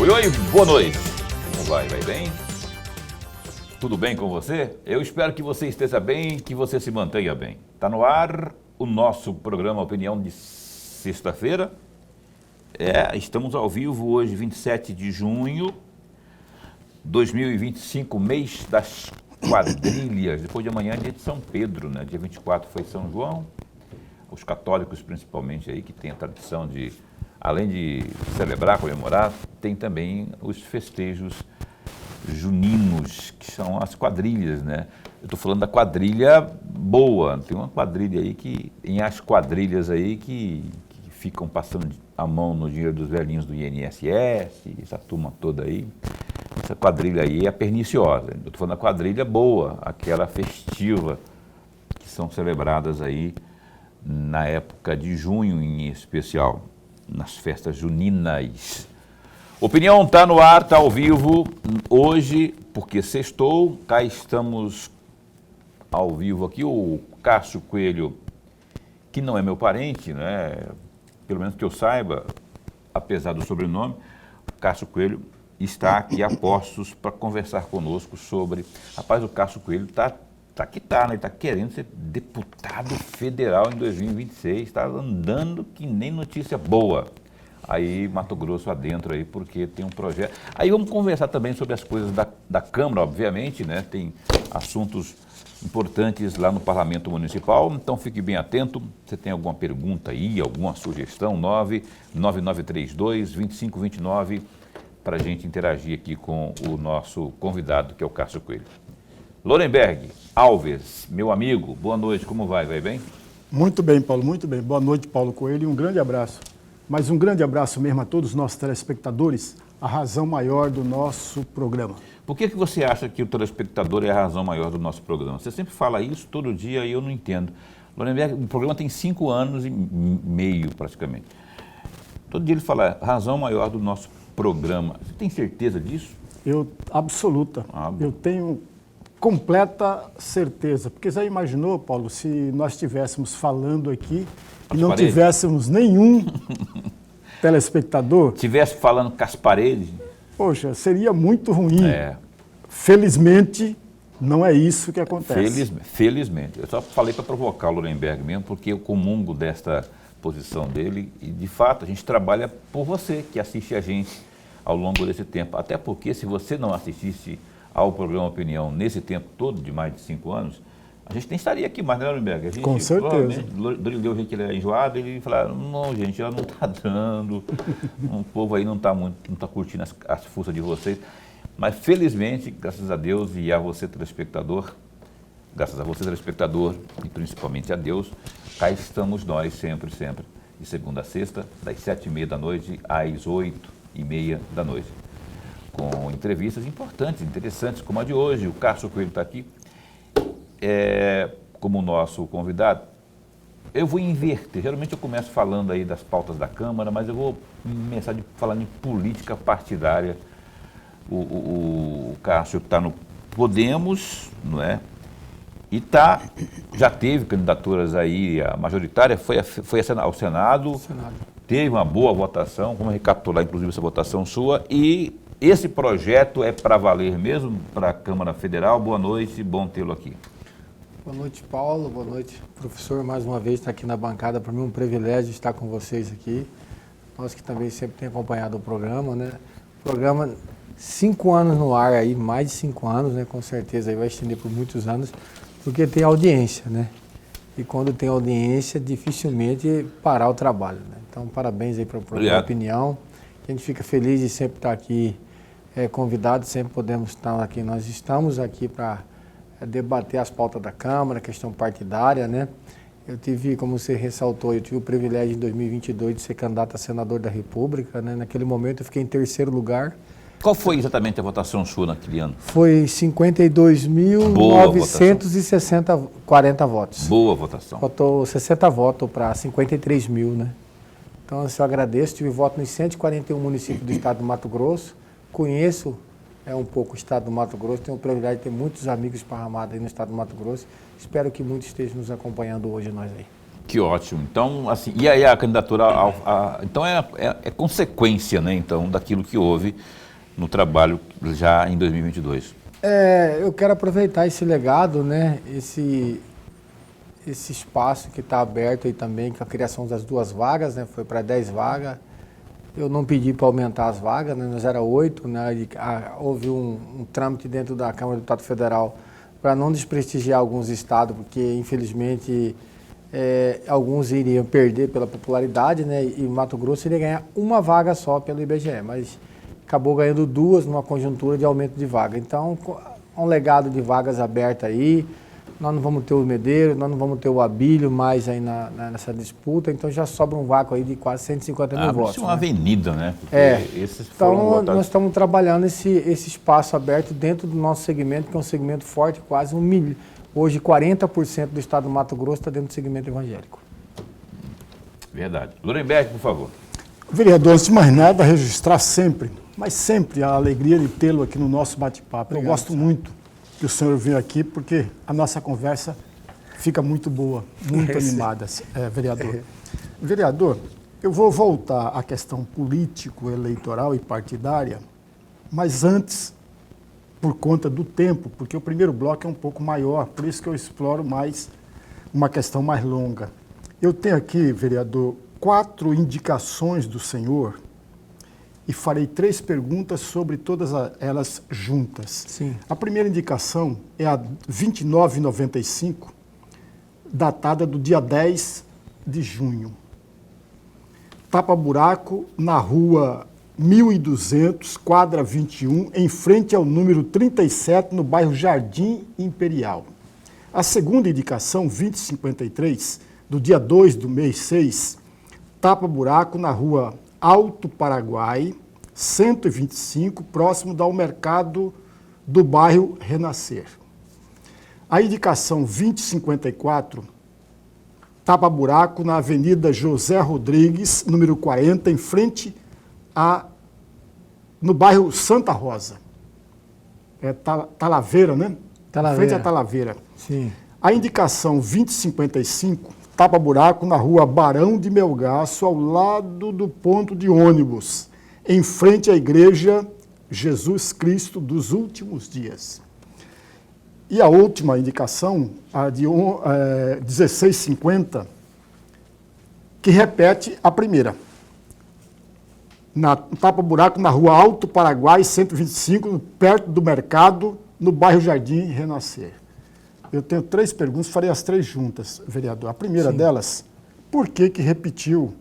Oi, oi, boa noite. Como vai? Vai bem? Tudo bem com você? Eu espero que você esteja bem, que você se mantenha bem. Está no ar o nosso programa Opinião de sexta-feira. Estamos ao vivo hoje, 27 de junho de 2025, mês das quadrilhas. Depois de amanhã é dia de São Pedro, né? Dia 24 foi São João. Os católicos, principalmente, aí, que tem a tradição de, além de celebrar, comemorar, tem também os festejos juninos, que são as quadrilhas, né? Eu estou falando da quadrilha boa, tem uma quadrilha aí tem as quadrilhas aí que ficam passando a mão no dinheiro dos velhinhos do INSS, essa turma toda aí. Essa quadrilha aí é perniciosa. Eu estou falando da quadrilha boa, aquela festiva, que são celebradas aí na época de junho em especial, nas festas juninas. Opinião está no ar, está ao vivo hoje, porque sextou, cá estamos ao vivo aqui, o Cássio Coelho, que não é meu parente, né? Pelo menos que eu saiba, apesar do sobrenome, o Cássio Coelho está aqui a postos para conversar conosco sobre... Rapaz, o Cássio Coelho né? Ele está querendo ser deputado federal em 2026, está andando que nem notícia boa. Aí, Mato Grosso adentro aí, porque tem um projeto. Aí vamos conversar também sobre as coisas da Câmara, obviamente, né? Tem assuntos importantes lá no Parlamento Municipal, então fique bem atento. Você tem alguma pergunta aí, alguma sugestão? 99932-2529, para a gente interagir aqui com o nosso convidado, que é o Cássio Coelho. Lorenberg Alves, meu amigo, boa noite, como vai? Vai bem? Muito bem, Paulo, muito bem. Boa noite, Paulo Coelho, e um grande abraço. Mas um grande abraço mesmo a todos os nossos telespectadores, a razão maior do nosso programa. Por que você acha que o telespectador é a razão maior do nosso programa? Você sempre fala isso todo dia e eu não entendo. Lorenberg, o programa tem 5 anos e meio, praticamente. Todo dia ele fala, razão maior do nosso programa. Você tem certeza disso? Absoluta. Eu tenho completa certeza. Porque já imaginou, Paulo, se nós estivéssemos falando aqui e não tivéssemos nenhum telespectador? Estivesse falando com as paredes? Poxa, seria muito ruim. Felizmente, não é isso que acontece. Felizmente. Eu só falei para provocar o Lorenberg mesmo, porque eu comungo desta posição dele e, de fato, a gente trabalha por você, que assiste a gente ao longo desse tempo. Até porque, se você não assistisse ao programa Opinião nesse tempo todo, de mais de 5 anos, a gente nem estaria aqui mais, né, Lorenberg? A gente, com certeza. Ele deu o jeito que ele é enjoado, ele falou, não, gente, já não está dando, o povo aí não está curtindo as forças de vocês. Mas, felizmente, graças a Deus e a você, telespectador, e principalmente a Deus, cá estamos nós sempre, de segunda a sexta, das 7h30 da noite às 8h30 da noite, com entrevistas importantes, interessantes, como a de hoje. O Cássio Coelho está aqui, como nosso convidado. Eu vou inverter, geralmente eu começo falando aí das pautas da Câmara, mas eu vou começar falando em política partidária. O Cássio está no Podemos, não é? E já teve candidaturas aí, a majoritária foi ao Senado, teve uma boa votação, vamos recapitular inclusive essa votação sua, e esse projeto é para valer mesmo para a Câmara Federal. Boa noite, bom tê-lo aqui. Boa noite, Paulo, boa noite, professor, mais uma vez está aqui na bancada, para mim é um privilégio estar com vocês aqui, nós que também sempre tem acompanhado o programa, né? Programa 5 anos no ar aí, mais de 5 anos, né? Com certeza aí vai estender por muitos anos, porque tem audiência, né? E quando tem audiência, dificilmente parar o trabalho, né? Então, parabéns aí para o programa Opinião. A gente fica feliz de sempre estar aqui convidado, sempre podemos estar aqui. Nós estamos aqui para debater as pautas da Câmara, questão partidária, né? Eu tive, como você ressaltou, eu tive o privilégio em 2022 de ser candidato a senador da República, né? Naquele momento eu fiquei em 3º lugar. Qual foi exatamente a votação sua naquele ano? Foi 52.960, 40 votos. Boa votação. Faltou 60 votos para 53 mil, né? Então, eu agradeço. Tive voto nos 141 municípios do estado do Mato Grosso. Conheço um pouco o estado do Mato Grosso. Tenho o privilégio de ter muitos amigos esparramados aí no estado do Mato Grosso. Espero que muitos estejam nos acompanhando hoje, nós aí. Que ótimo. Então, assim, e aí a candidatura então é consequência, né, então, daquilo que houve no trabalho já em 2022. Eu quero aproveitar esse legado, né, esse espaço que está aberto aí também, com a criação das 2 vagas, né, foi para 10 vagas. Eu não pedi para aumentar as vagas, né, nós era 8, né, houve um trâmite dentro da Câmara do Deputado Federal para não desprestigiar alguns estados, porque infelizmente alguns iriam perder pela popularidade, né, e Mato Grosso iria ganhar 1 vaga só pelo IBGE, mas acabou ganhando 2 numa conjuntura de aumento de vaga. Então, um legado de vagas abertas aí, nós não vamos ter o Medeiros, nós não vamos ter o Abílio mais aí nessa disputa, então já sobra um vácuo aí de quase 150 mil votos. Isso é uma avenida, né? Então, nós estamos trabalhando esse espaço aberto dentro do nosso segmento, que é um segmento forte, quase 1 milhão. Hoje, 40% do estado do Mato Grosso está dentro do segmento evangélico. Verdade. Lurenberg, por favor. Vereador, antes de mais nada, registrar sempre, mas sempre a alegria de tê-lo aqui no nosso bate-papo. Eu gosto muito que o senhor venha aqui, porque a nossa conversa fica muito boa, muito animada, vereador. Vereador, eu vou voltar à questão político-eleitoral e partidária, mas antes, por conta do tempo, porque o primeiro bloco é um pouco maior, por isso que eu exploro mais uma questão mais longa. Eu tenho aqui, vereador, 4 indicações do senhor e farei 3 perguntas sobre todas elas juntas. Sim. A primeira indicação é a 2995, datada do dia 10 de junho. Tapa-buraco na rua 1200, quadra 21, em frente ao número 37, no bairro Jardim Imperial. A segunda indicação, 2053, do dia 2 do mês 6, tapa-buraco na rua Alto Paraguai, 125, próximo ao mercado do bairro Renascer. A indicação 2054, tapa-buraco na Avenida José Rodrigues, número 40, em frente no bairro Santa Rosa. Talaveira, né? Talaveira. Em frente à Talaveira. Sim. A indicação 2055, tapa-buraco na rua Barão de Melgaço, ao lado do ponto de ônibus, em frente à igreja Jesus Cristo dos Últimos Dias. E a última indicação, a de 1650, que repete a primeira. Tapa-buraco na rua Alto Paraguai, 125, perto do mercado, no bairro Jardim Renascer. Eu tenho 3 perguntas, farei as 3 juntas, vereador. A primeira delas, por que repetiu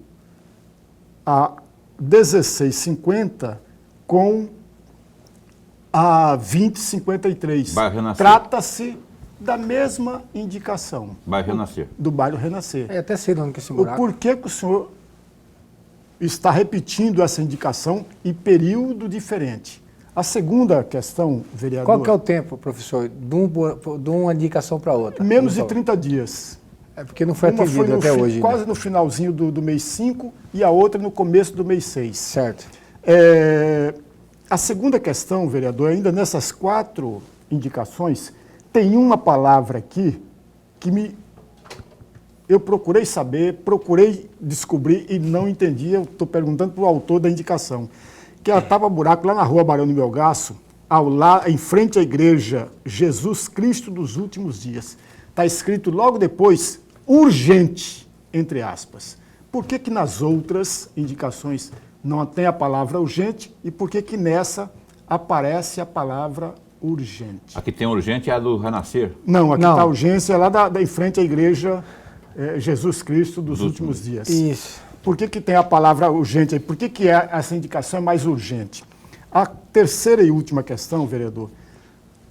a 1650 com a 2053? Bairro Renascer. Trata-se da mesma indicação. Bairro Renascer. Do bairro Renascer. Até sei onde que esse buraco. Por que o senhor está repetindo essa indicação em período diferente? A segunda questão, vereador... Qual que é o tempo, professor, de uma indicação para outra? Menos de 30 dias. É porque não foi atendido até hoje. Quase no finalzinho do mês 5 e a outra no começo do mês 6. Certo. A segunda questão, vereador, ainda nessas 4 indicações, tem uma palavra aqui que eu procurei saber, procurei descobrir e não entendi. Eu estou perguntando para o autor da indicação. Que ela tapa-buraco lá na rua Barão de Melgaço, em frente à igreja Jesus Cristo dos Últimos Dias. Está escrito logo depois, urgente, entre aspas. Por que nas outras indicações não tem a palavra urgente e por que nessa aparece a palavra urgente? Aqui tem urgente é a do Renascer? Não, aqui está a urgência lá em frente à igreja Jesus Cristo dos Últimos Dias. Isso. Por que tem a palavra urgente aí? Por que essa indicação é mais urgente? A terceira e última questão, vereador.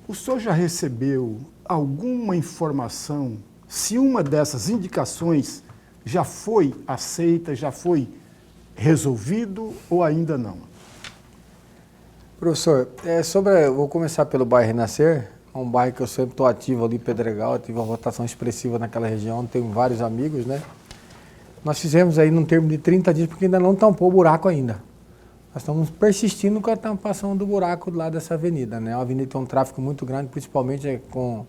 O senhor já recebeu alguma informação se uma dessas indicações já foi aceita, já foi resolvido ou ainda não? Professor, vou começar pelo bairro Renascer, é um bairro que eu sempre estou ativo ali em Pedregal, eu tive uma votação expressiva naquela região, tenho vários amigos, né? Nós fizemos aí num termo de 30 dias, porque ainda não tampou o buraco ainda. Nós estamos persistindo com a tampação do buraco lá dessa avenida, né? A avenida tem um tráfego muito grande, principalmente com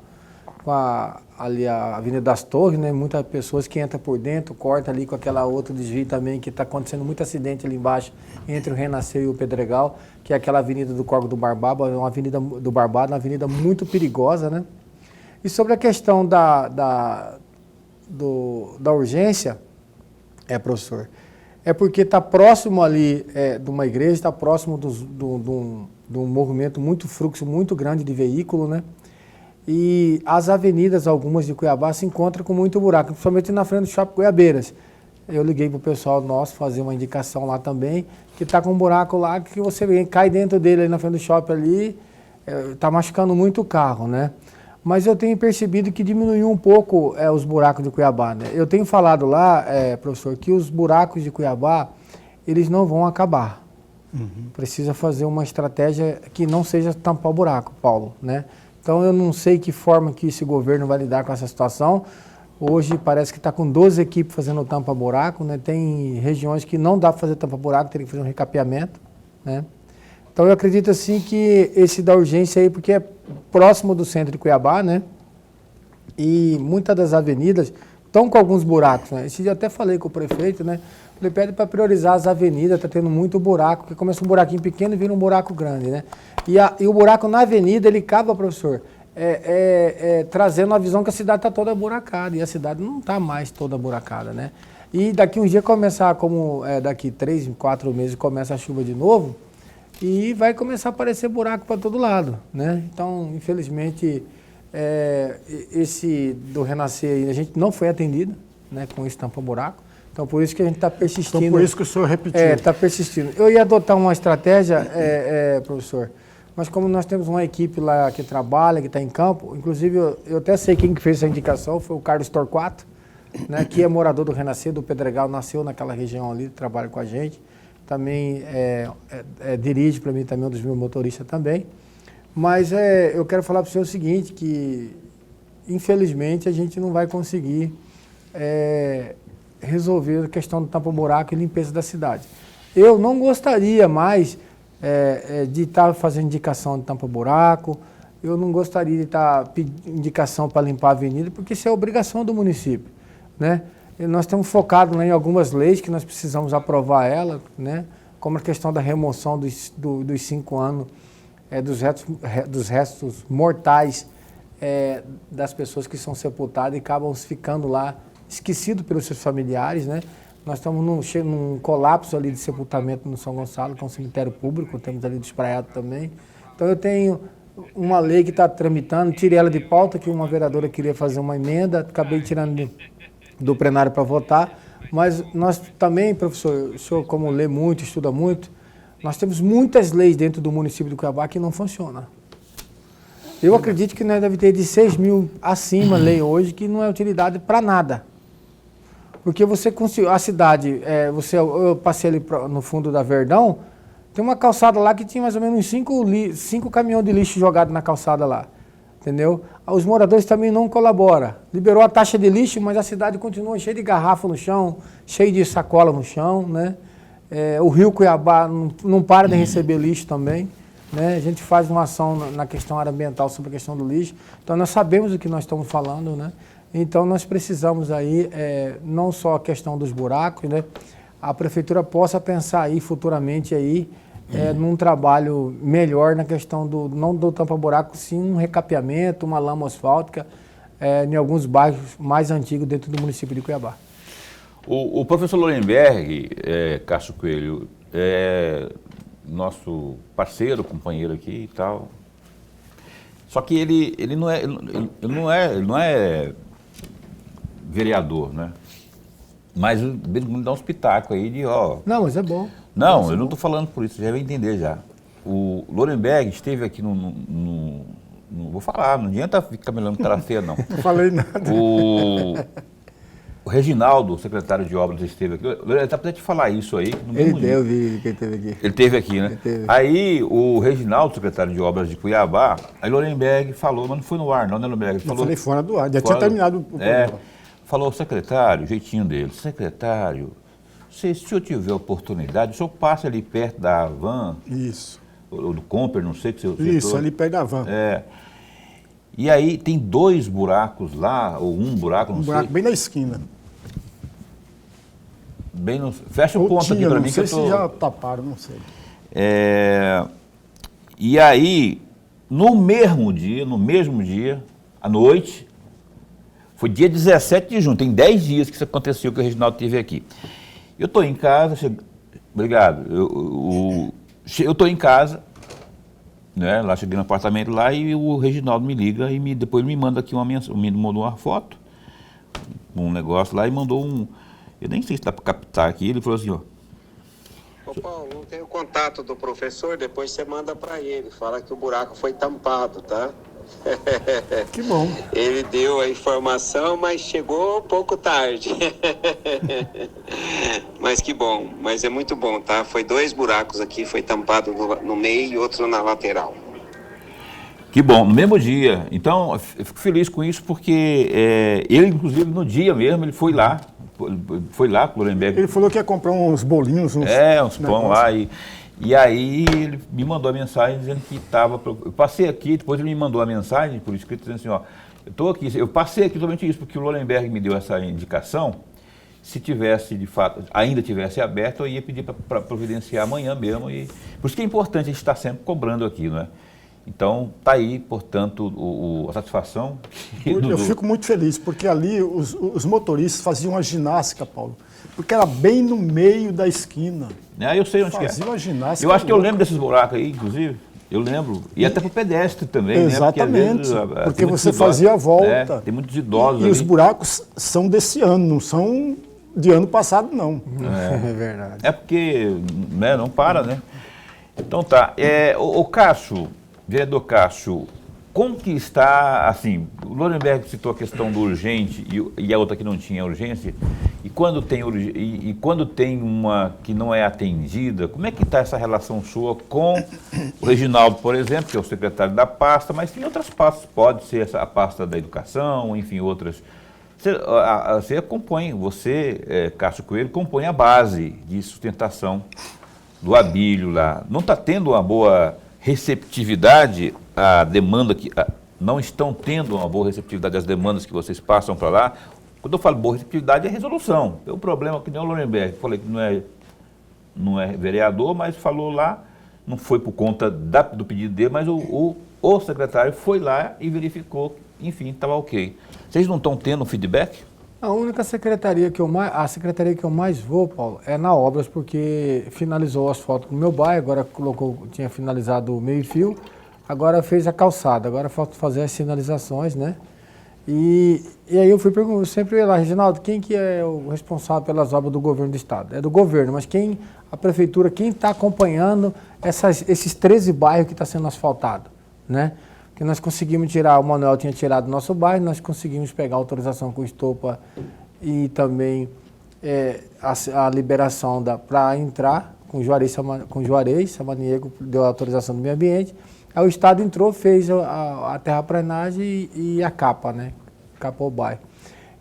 ali a Avenida das Torres, né? Muitas pessoas que entram por dentro, corta ali com aquela outra desvio também, que está acontecendo muito acidente ali embaixo, entre o Renascer e o Pedregal, que é aquela avenida do Córrego do Barbado, uma avenida do Barbado, uma avenida muito perigosa, né? E sobre a questão da urgência, professor, é porque está próximo ali de uma igreja, está próximo de um movimento muito fluxo, muito grande de veículo, né? E as avenidas, algumas de Cuiabá, se encontram com muito buraco, principalmente na frente do Shopping Goiabeiras. Eu liguei para o pessoal nosso fazer uma indicação lá também, que está com um buraco lá que você cai dentro dele ali na frente do shopping ali, está machucando muito o carro, né? Mas eu tenho percebido que diminuiu um pouco os buracos de Cuiabá, né? Eu tenho falado lá, professor, que os buracos de Cuiabá, eles não vão acabar. Precisa fazer uma estratégia que não seja tampar o buraco, Paulo, né? Então eu não sei que forma que esse governo vai lidar com essa situação. Hoje parece que está com 12 equipes fazendo tampa-buraco, né? Tem regiões que não dá para fazer tampa-buraco, tem que fazer um recapeamento, né? Então eu acredito assim que esse da urgência aí, porque é próximo do centro de Cuiabá, né? E muitas das avenidas estão com alguns buracos, né? Esse dia até falei com o prefeito, né? Ele pede para priorizar as avenidas, está tendo muito buraco, que começa um buraquinho pequeno e vira um buraco grande, né? E o buraco na avenida, ele acaba, professor, trazendo a visão que a cidade está toda buracada, e a cidade não está mais toda buracada, né? E daqui uns dias começar, daqui 3, 4 meses começa a chuva de novo, e vai começar a aparecer buraco para todo lado, né? Então, infelizmente, esse do Renascer aí, a gente não foi atendido, né, com esse tampa-buraco. Então, por isso que a gente está persistindo. Então, por isso que o senhor repetiu. Está persistindo. Eu ia adotar uma estratégia, professor, mas como nós temos uma equipe lá que trabalha, que está em campo, inclusive eu até sei quem que fez essa indicação, foi o Carlos Torquato, né, que é morador do Renascer, do Pedregal, nasceu naquela região ali, trabalha com a gente. Também dirige para mim também, um dos meus motoristas também. Mas eu quero falar para o senhor o seguinte, que infelizmente a gente não vai conseguir resolver a questão do tampa-buraco e limpeza da cidade. Eu não gostaria mais de estar fazendo indicação de tampa-buraco, eu não gostaria de estar pedindo indicação para limpar a avenida, porque isso é obrigação do município, né? E nós estamos focados, né, em algumas leis que nós precisamos aprovar ela, né? Como a questão da remoção dos 5 anos dos restos mortais das pessoas que são sepultadas e acabam ficando lá esquecidos pelos seus familiares, né? Nós estamos num colapso ali de sepultamento no São Gonçalo, que é um cemitério público, temos ali do Espraiado também. Então eu tenho uma lei que está tramitando, tirei ela de pauta, que uma vereadora queria fazer uma emenda, acabei tirando do plenário para votar, mas nós também, professor, o senhor como lê muito, estuda muito, nós temos muitas leis dentro do município de Cuiabá que não funcionam. Eu acredito que nós deve ter de 6 mil acima lei hoje que não é utilidade para nada. Porque você conseguiu, a cidade, eu passei ali no fundo da Verdão, tem uma calçada lá que tinha mais ou menos 5 caminhões de lixo jogados na calçada lá, entendeu? Os moradores também não colaboram. Liberou a taxa de lixo, mas a cidade continua cheia de garrafa no chão, cheia de sacola no chão, né? O Rio Cuiabá não para de receber lixo também, né? A gente faz uma ação na questão ambiental sobre a questão do lixo, então nós sabemos do que nós estamos falando, né? Então nós precisamos aí, não só a questão dos buracos, né? A prefeitura possa pensar aí futuramente aí, num trabalho melhor na questão não do tampa-buraco, sim um recapeamento, uma lama asfáltica, em alguns bairros mais antigos dentro do município de Cuiabá. O professor Lorenberg, Cássio Coelho, é nosso parceiro, companheiro aqui e tal. Só que ele não é vereador, né? Mas ele dá um espetáculo aí de, ó... Não, mas é bom. Não, eu não estou falando por isso, já vai entender já. O Lorenberg esteve aqui vou falar, não adianta ficar me lembrando traseiro, não. Não falei nada. O Reginaldo, secretário de obras, esteve aqui. Ele está para te falar isso aí. Eu vi que ele esteve aqui. Ele esteve aqui, né? Aí o Reginaldo, secretário de obras de Cuiabá, aí Lorenberg falou, mas não foi no ar, não, né, Lorenberg? Eu falei fora do ar, já tinha terminado o programa. Falou, secretário, jeitinho dele, secretário, se o senhor tiver oportunidade, o senhor passa ali perto da van. Isso. Ou do Comper, não sei que você... Isso, ali perto da van. E aí tem 2 buracos lá, ou um buraco, não Um sei. buraco bem na esquina. Bem no, fecha o Ou ponto tinha, aqui para não mim que sei eu tô... se já taparam, não sei. E aí, no mesmo dia, à noite, foi dia 17 de junho, tem 10 dias que isso aconteceu, que o Reginaldo esteve aqui. Eu estou em casa, obrigado, eu estou em casa, né, lá cheguei no apartamento lá e o Reginaldo me liga e depois me manda aqui uma mensagem, me mandou uma foto, um negócio lá e mandou eu nem sei se dá para captar aqui, ele falou assim, ó. Ô Paulo, não tem o contato do professor, depois você manda para ele, fala que o buraco foi tampado, tá? Que bom. Ele deu a informação, mas chegou pouco tarde. Mas que bom, mas é muito bom, tá? Foi 2 buracos aqui, foi tampado no meio e outro na lateral. Que bom, no mesmo dia. Então, eu fico feliz com isso porque ele, inclusive, no dia mesmo, ele foi lá com o Lorenberg. Ele falou que ia comprar uns bolinhos, uns pão lá. E aí ele me mandou a mensagem dizendo que estava... Eu passei aqui, depois ele me mandou a mensagem por escrito dizendo assim, ó, eu estou aqui, eu passei aqui somente isso, porque o Lorenberg me deu essa indicação, se tivesse, de fato, ainda tivesse aberto, eu ia pedir para providenciar amanhã mesmo. E por isso que é importante a gente estar sempre cobrando aqui, não é? Então, está aí, portanto, a satisfação. Eu fico muito feliz, porque ali os motoristas faziam uma ginástica, Paulo, porque era bem no meio da esquina. Eu sei onde Faziam uma ginástica. Eu acho que eu lembro desses buracos aí, inclusive. Eu lembro. E até para o pedestre também, exatamente, né? Porque, porque você fazia a volta. Tem muitos idosos e ali. Os buracos são desse ano, não são de ano passado, não. É verdade. É porque não para, né? Então tá. O Cássio, vereador Cássio, como que está, assim, o Lorenberg citou a questão do urgente e a outra que não tinha urgência, e quando tem uma que não é atendida, como é que está essa relação sua com o Reginaldo, por exemplo, que é o secretário da pasta, mas tem outras pastas, pode ser a pasta da educação, enfim, outras. Você acompanha, Cássio Coelho, compõe a base de sustentação do Abílio lá. Não está tendo uma boa receptividade à demanda, não estão tendo uma boa receptividade às demandas que vocês passam para lá? Quando eu falo boa receptividade, é resolução. Tem um problema que nem o Lorenberg, falei que não é vereador, mas falou lá, não foi por conta do pedido dele, mas o secretário foi lá e verificou, enfim, estava ok. Vocês não estão tendo feedback? A única secretaria que eu mais vou, Paulo, é na Obras, porque finalizou as fotos do meu bairro, agora tinha finalizado o meio-fio, agora fez a calçada, agora falta fazer as sinalizações, né? E aí eu sempre ia lá, Reginaldo, quem que é o responsável pelas obras do governo do estado? É do governo, mas a prefeitura, quem está acompanhando esses 13 bairros que estão sendo asfaltados, né? Que nós conseguimos tirar, o Manuel tinha tirado do nosso bairro, nós conseguimos pegar a autorização com o Estopa e também a liberação para entrar com o Juarez, Samaniego deu a autorização do meio ambiente. Aí o Estado entrou, fez a terraplanagem e a capa, né? Capou o bairro.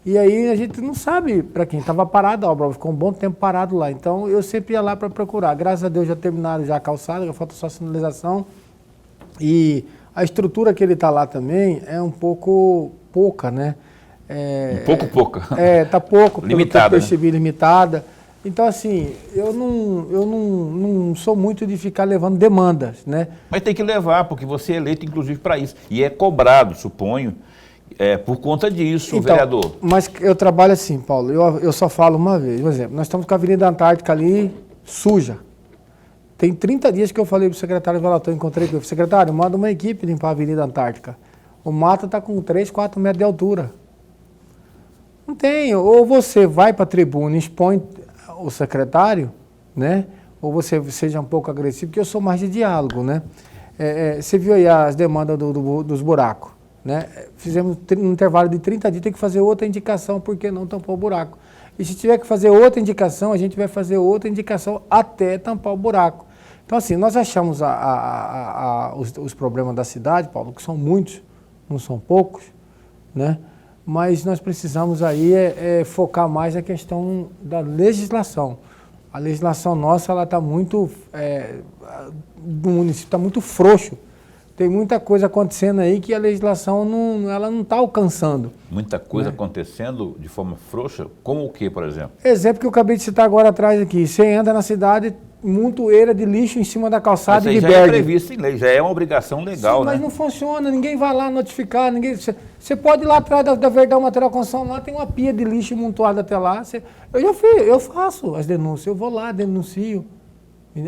E aí a gente não sabe para quem estava parado a obra, ficou um bom tempo parado lá. Então eu sempre ia lá para procurar. Graças a Deus já terminaram já a calçada, já falta só a sinalização. E a estrutura que ele está lá também é um pouco pouca, né? Pouca. Está pouco, limitada, pelo que eu percebi, limitada. Então, assim, eu não sou muito de ficar levando demandas, né? Mas tem que levar, porque você é eleito, inclusive, para isso. E é cobrado, suponho, por conta disso, então, vereador. Mas eu trabalho assim, Paulo, eu só falo uma vez. Por exemplo, nós estamos com a Avenida Antártica ali suja. Tem 30 dias que eu falei para o secretário Valator, encontrei com ele, secretário, manda uma equipe limpar a Avenida Antártica. O mato está com 3, 4 metros de altura. Não tem, ou você vai para a tribuna e expõe o secretário, né? Ou você seja um pouco agressivo, porque eu sou mais de diálogo, né? Você viu aí as demandas dos buracos, né? Fizemos um intervalo de 30 dias, tem que fazer outra indicação, porque não tampou o buraco. E se tiver que fazer outra indicação, a gente vai fazer outra indicação até tampar o buraco. Então, assim, nós achamos os problemas da cidade, Paulo, que são muitos, não são poucos, né? Mas nós precisamos aí focar mais na questão da legislação. A legislação nossa, ela está muito, do município está muito frouxo. Tem muita coisa acontecendo aí que a legislação ela não está alcançando. Muita coisa acontecendo de forma frouxa, como o que, por exemplo? Exemplo que eu acabei de citar agora atrás aqui. Você entra na cidade, montoeira de lixo em cima da calçada Mas e isso de já é verde. previsto em lei, já é uma obrigação legal, Sim, mas né? não funciona, ninguém vai lá notificar, ninguém. Você pode ir lá atrás da Verdão Material Construção, lá tem uma pia de lixo montuada até lá. Eu faço as denúncias, eu vou lá, denuncio.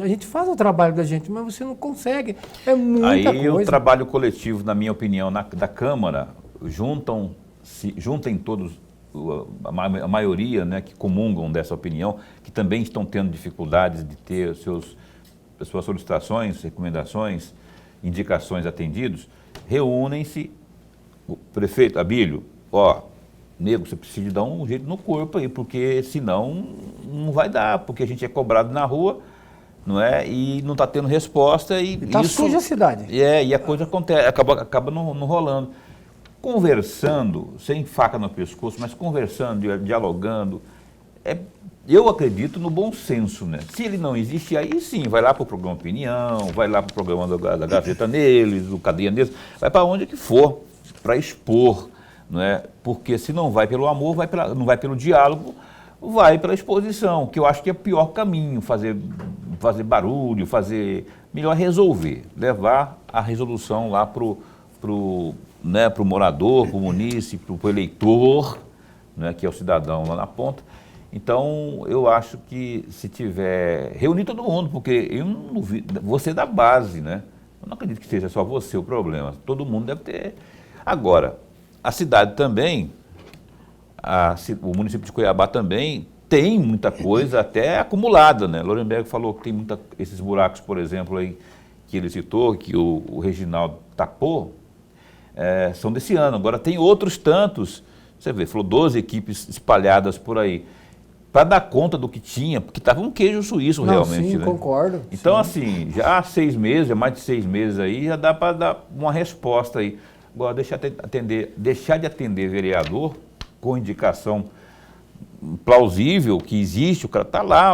A gente faz o trabalho da gente, mas você não consegue. É muita Aí coisa. o trabalho coletivo, na minha opinião, da Câmara, juntem todos, a maioria, né, que comungam dessa opinião, que também estão tendo dificuldades de ter as suas solicitações, recomendações, indicações atendidos, reúnem-se, o prefeito Abílio, nego, você precisa dar um jeito no corpo aí, porque senão não vai dar, porque a gente é cobrado na rua, não é? E não está tendo resposta e Está isso suja a cidade. e a coisa acontece, acaba não rolando. Conversando, sem faca no pescoço, mas conversando, dialogando, eu acredito no bom senso, né? Se ele não existe, aí sim, vai lá para o programa Opinião, vai lá para o programa da Gazeta neles, do Cadeia neles, vai para onde que for, para expor, não é? Porque se não vai pelo amor, não vai pelo diálogo, vai pela exposição, que eu acho que é o pior caminho, fazer barulho, melhor resolver, levar a resolução lá pro morador, pro munícipe, pro eleitor, né, que é o cidadão lá na ponta. Então, eu acho que se tiver, reunir todo mundo, porque eu não vi, você é da base, né? Eu não acredito que seja só você o problema, todo mundo deve ter. Agora, a cidade também, o município de Cuiabá também tem muita coisa até acumulada, né? Lorenberg falou que tem esses buracos, por exemplo, aí, que ele citou, que o Reginaldo tapou, são desse ano. Agora tem outros tantos, você vê, falou 12 equipes espalhadas por aí, para dar conta do que tinha, porque estava um queijo suíço realmente. Sim, né? concordo. Então, sim. assim, já há 6 meses, mais de 6 meses aí, já dá para dar uma resposta aí. Agora, deixar de atender vereador com indicação plausível que existe, o cara está lá,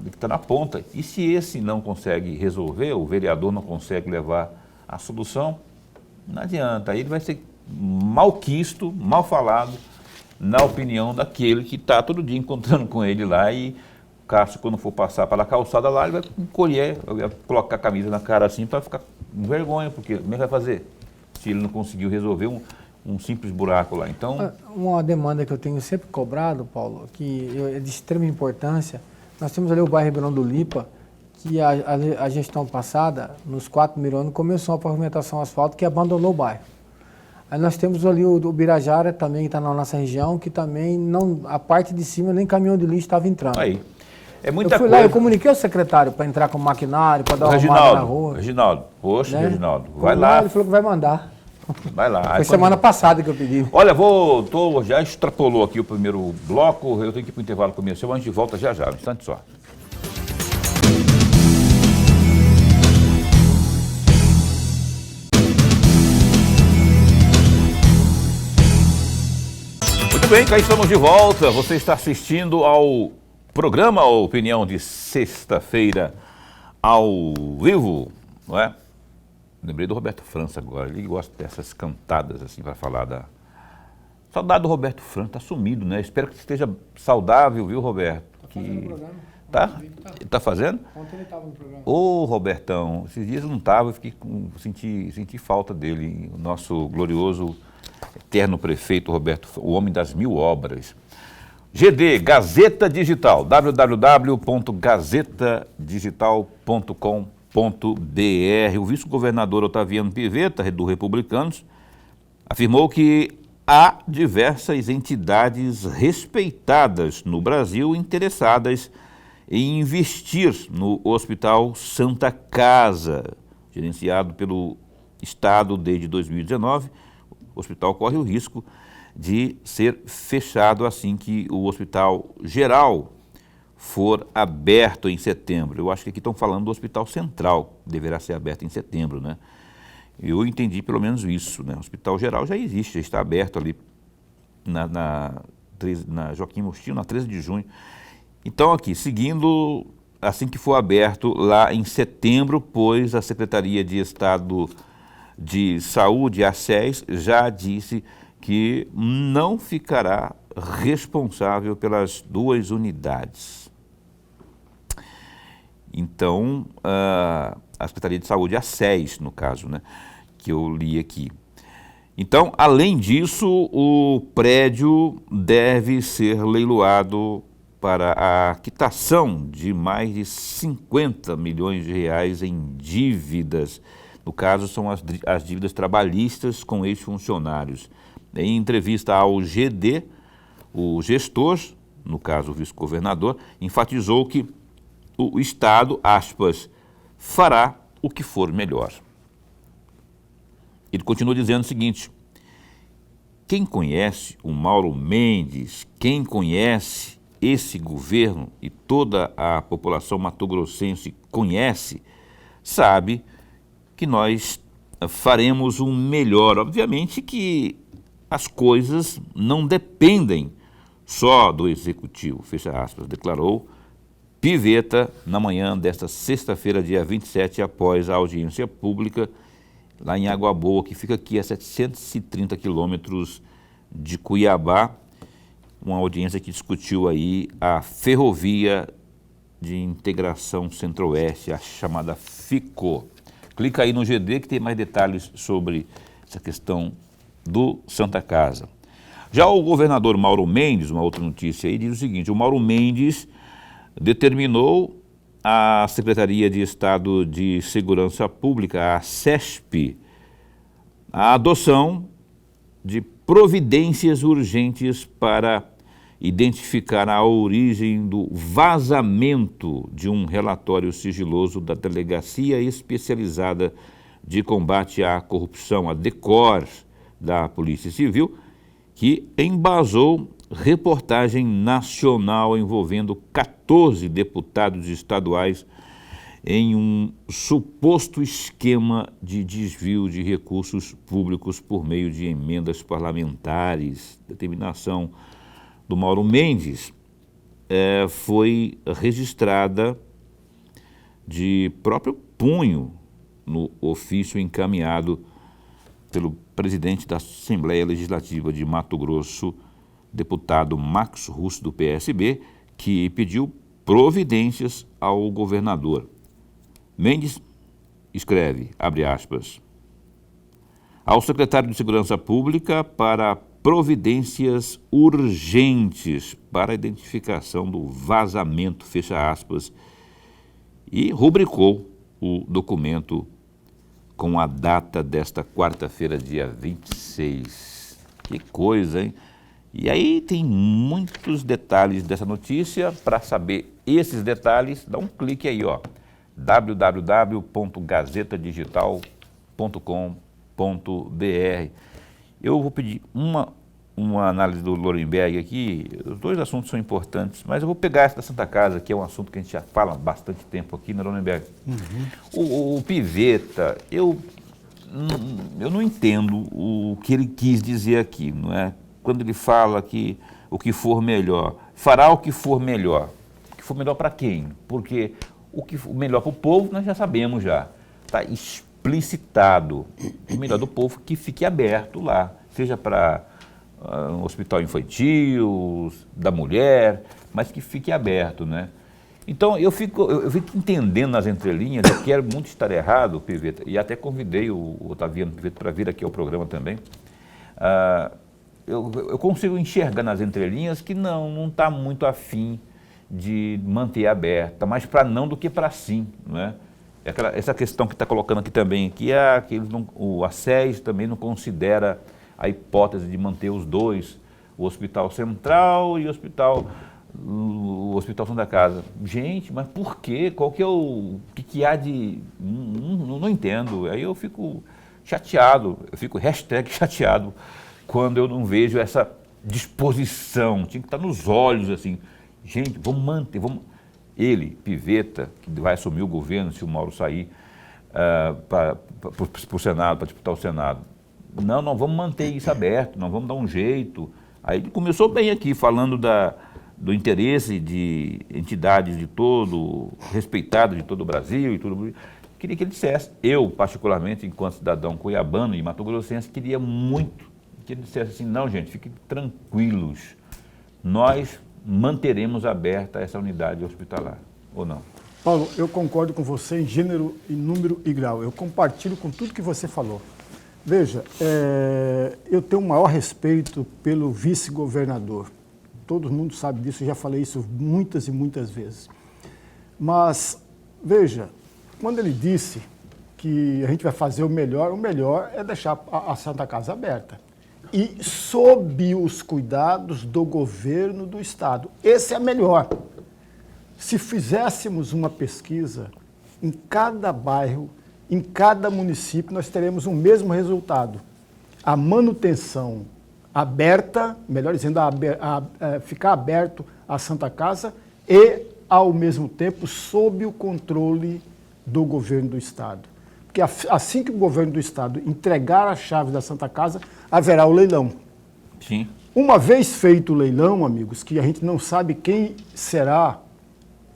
está na ponta. E se esse não consegue resolver, o vereador não consegue levar a solução, não adianta. Aí ele vai ser malquisto, mal falado, na opinião daquele que está todo dia encontrando com ele lá, e o Cássio, quando for passar pela calçada lá, ele vai colher, vai colocar a camisa na cara assim para ficar com vergonha, porque como é que vai fazer se ele não conseguiu resolver um simples buraco lá? Então, uma demanda que eu tenho sempre cobrado, Paulo, que é de extrema importância, nós temos ali o bairro Ribeirão do Lipa, que a gestão passada, nos 4 primeiros anos, começou a pavimentação asfalto que abandonou o bairro. Aí nós temos ali o Birajara também, que está na nossa região, que também a parte de cima nem caminhão de lixo estava entrando. aí. É muita Eu fui coisa. lá, eu comuniquei ao secretário para entrar com o maquinário, para dar uma arrumada na rua. Reginaldo, poxa, né? Reginaldo, Fui vai lá, Ele falou que vai mandar. vai lá. Foi Aí semana passada que eu pedi. Olha, já extrapolou aqui o primeiro bloco, eu tenho que ir para o intervalo comercial, mas a gente volta já, um instante só. Muito bem, cá estamos de volta. Você está assistindo ao programa Opinião de sexta-feira ao vivo, não é? Lembrei do Roberto França agora, ele gosta dessas cantadas assim para falar da... Saudade do Roberto França, tá sumido, né? Espero que esteja saudável, viu, Roberto? Tá fazendo o programa. Tá? Ele tá fazendo? Ontem ele estava no programa. Ô, Robertão, esses dias eu não estava, eu senti falta dele, o nosso glorioso, eterno prefeito Roberto, o homem das 1000 obras. GD, Gazeta Digital, www.gazetadigital.com.br. O vice-governador Otaviano Pivetta, do Republicanos, afirmou que há diversas entidades respeitadas no Brasil interessadas em investir no Hospital Santa Casa, gerenciado pelo Estado desde 2019. O hospital corre o risco de ser fechado assim que o Hospital Geral for aberto em setembro. Eu acho que aqui estão falando do Hospital Central, que deverá ser aberto em setembro, né? Eu entendi pelo menos isso, né? O Hospital Geral já existe, já está aberto ali na Joaquim Mostinho, na 13 de junho. Então aqui, seguindo, assim que for aberto lá em setembro, pois a Secretaria de Estado de Saúde, a SES, já disse que não ficará responsável pelas 2 unidades. Então, a Secretaria de Saúde, a SES, no caso, né, que eu li aqui. Então, além disso, o prédio deve ser leiloado para a quitação de mais de 50 milhões de reais em dívidas. No caso, são as dívidas trabalhistas com ex-funcionários. Em entrevista ao GD, o gestor, no caso o vice-governador, enfatizou que o Estado, aspas, fará o que for melhor. Ele continua dizendo o seguinte: quem conhece o Mauro Mendes, quem conhece esse governo e toda a população mato-grossense conhece, sabe que nós faremos o melhor. Obviamente que as coisas não dependem só do executivo, fecha aspas, declarou Pivetta na manhã desta sexta-feira, dia 27, após a audiência pública lá em Água Boa, que fica aqui a 730 quilômetros de Cuiabá, uma audiência que discutiu aí a ferrovia de integração Centro-Oeste, a chamada FICO. Clica aí no GD que tem mais detalhes sobre essa questão do Santa Casa. Já o governador Mauro Mendes, uma outra notícia aí, diz o seguinte: o Mauro Mendes determinou à Secretaria de Estado de Segurança Pública, a SESP, a adoção de providências urgentes para identificar a origem do vazamento de um relatório sigiloso da Delegacia Especializada de Combate à Corrupção, a DECOR, da Polícia Civil, que embasou reportagem nacional envolvendo 14 deputados estaduais em um suposto esquema de desvio de recursos públicos por meio de emendas parlamentares. Determinação do Mauro Mendes foi registrada de próprio punho no ofício encaminhado pelo presidente da Assembleia Legislativa de Mato Grosso, deputado Max Russo, do PSB, que pediu providências ao governador. Mendes escreve, abre aspas, ao secretário de Segurança Pública para providências urgentes para a identificação do vazamento, fecha aspas, e rubricou o documento com a data desta quarta-feira, dia 26. Que coisa, hein? E aí tem muitos detalhes dessa notícia. Para saber esses detalhes, dá um clique aí, ó, www.gazetadigital.com.br. Eu vou pedir uma análise do Lorenberg aqui. Os 2 assuntos são importantes, mas eu vou pegar essa da Santa Casa, que é um assunto que a gente já fala há bastante tempo aqui, né, Lorenberg? O Pivetta, eu não entendo o que ele quis dizer aqui, não é? Quando ele fala que o que for melhor, fará o que for melhor. O que for melhor para quem? Porque o que for melhor para o povo nós já sabemos já. Está explicitado. O melhor do povo que fique aberto lá, seja para um hospital infantil, da mulher, mas que fique aberto, né? Então eu fico entendendo nas entrelinhas, eu quero muito estar errado, Pivetta, e até convidei o Otaviano Pivetta para vir aqui ao programa também. Eu consigo enxergar nas entrelinhas que não está muito afim de manter aberta, mais para não do que para sim, não é? Essa questão que está colocando aqui também, que a SES também não considera a hipótese de manter os 2, o Hospital Central e o Hospital Santa Casa. Gente, mas por quê? Qual que é o que há de... Não entendo. Aí eu fico chateado, #chateado, quando eu não vejo essa disposição. Tinha que estar nos olhos, assim. Gente, vamos manter, Ele, Pivetta, que vai assumir o governo se o Mauro sair para o Senado, para disputar o Senado. Não, nós vamos manter isso aberto, nós vamos dar um jeito. Aí ele começou bem aqui, falando do interesse de entidades respeitadas de todo o Brasil e tudo. queria que ele dissesse. Eu, particularmente, enquanto cidadão cuiabano e mato-grossense, queria muito que ele dissesse assim, não, gente, fiquem tranquilos, nós manteremos aberta essa unidade hospitalar, ou não? Paulo, eu concordo com você em gênero, em número e grau. Eu compartilho com tudo que você falou. Veja, eu tenho o maior respeito pelo vice-governador. Todo mundo sabe disso, eu já falei isso muitas e muitas vezes. Mas, veja, quando ele disse que a gente vai fazer o melhor é deixar a Santa Casa aberta. E sob os cuidados do governo do Estado. Esse é melhor. Se fizéssemos uma pesquisa em cada bairro, em cada município, nós teremos o mesmo resultado. A manutenção aberta, melhor dizendo, ficar aberto a Santa Casa e, ao mesmo tempo, sob o controle do governo do Estado. Porque assim que o governo do Estado entregar as chaves da Santa Casa, haverá o leilão. Sim. Uma vez feito o leilão, amigos, que a gente não sabe quem será,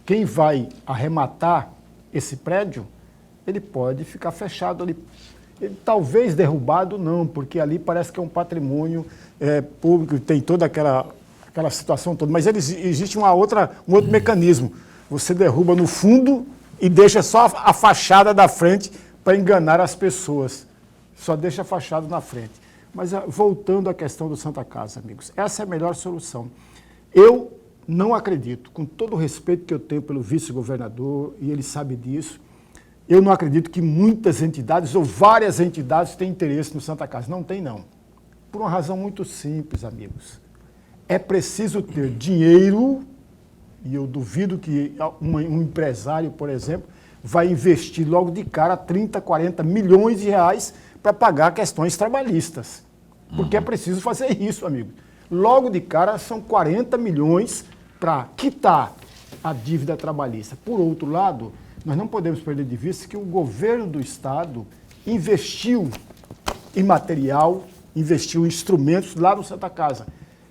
quem vai arrematar esse prédio, ele pode ficar fechado ali. Ele, talvez derrubado, não, porque ali parece que é um patrimônio público, tem toda aquela situação toda. Mas existe um outro mecanismo. Você derruba no fundo e deixa só a fachada da frente para enganar as pessoas. Só deixa a fachada na frente. Mas voltando à questão do Santa Casa, amigos, essa é a melhor solução. Eu não acredito, com todo o respeito que eu tenho pelo vice-governador, e ele sabe disso, eu não acredito que muitas entidades ou várias entidades tenham interesse no Santa Casa. Não tem, não. Por uma razão muito simples, amigos. É preciso ter dinheiro, e eu duvido que um empresário, por exemplo, vai investir logo de cara 30, 40 milhões de reais para pagar questões trabalhistas. Porque é preciso fazer isso, amigo. Logo de cara são 40 milhões para quitar a dívida trabalhista. Por outro lado, nós não podemos perder de vista que o governo do Estado investiu em material, investiu em instrumentos lá no Santa Casa.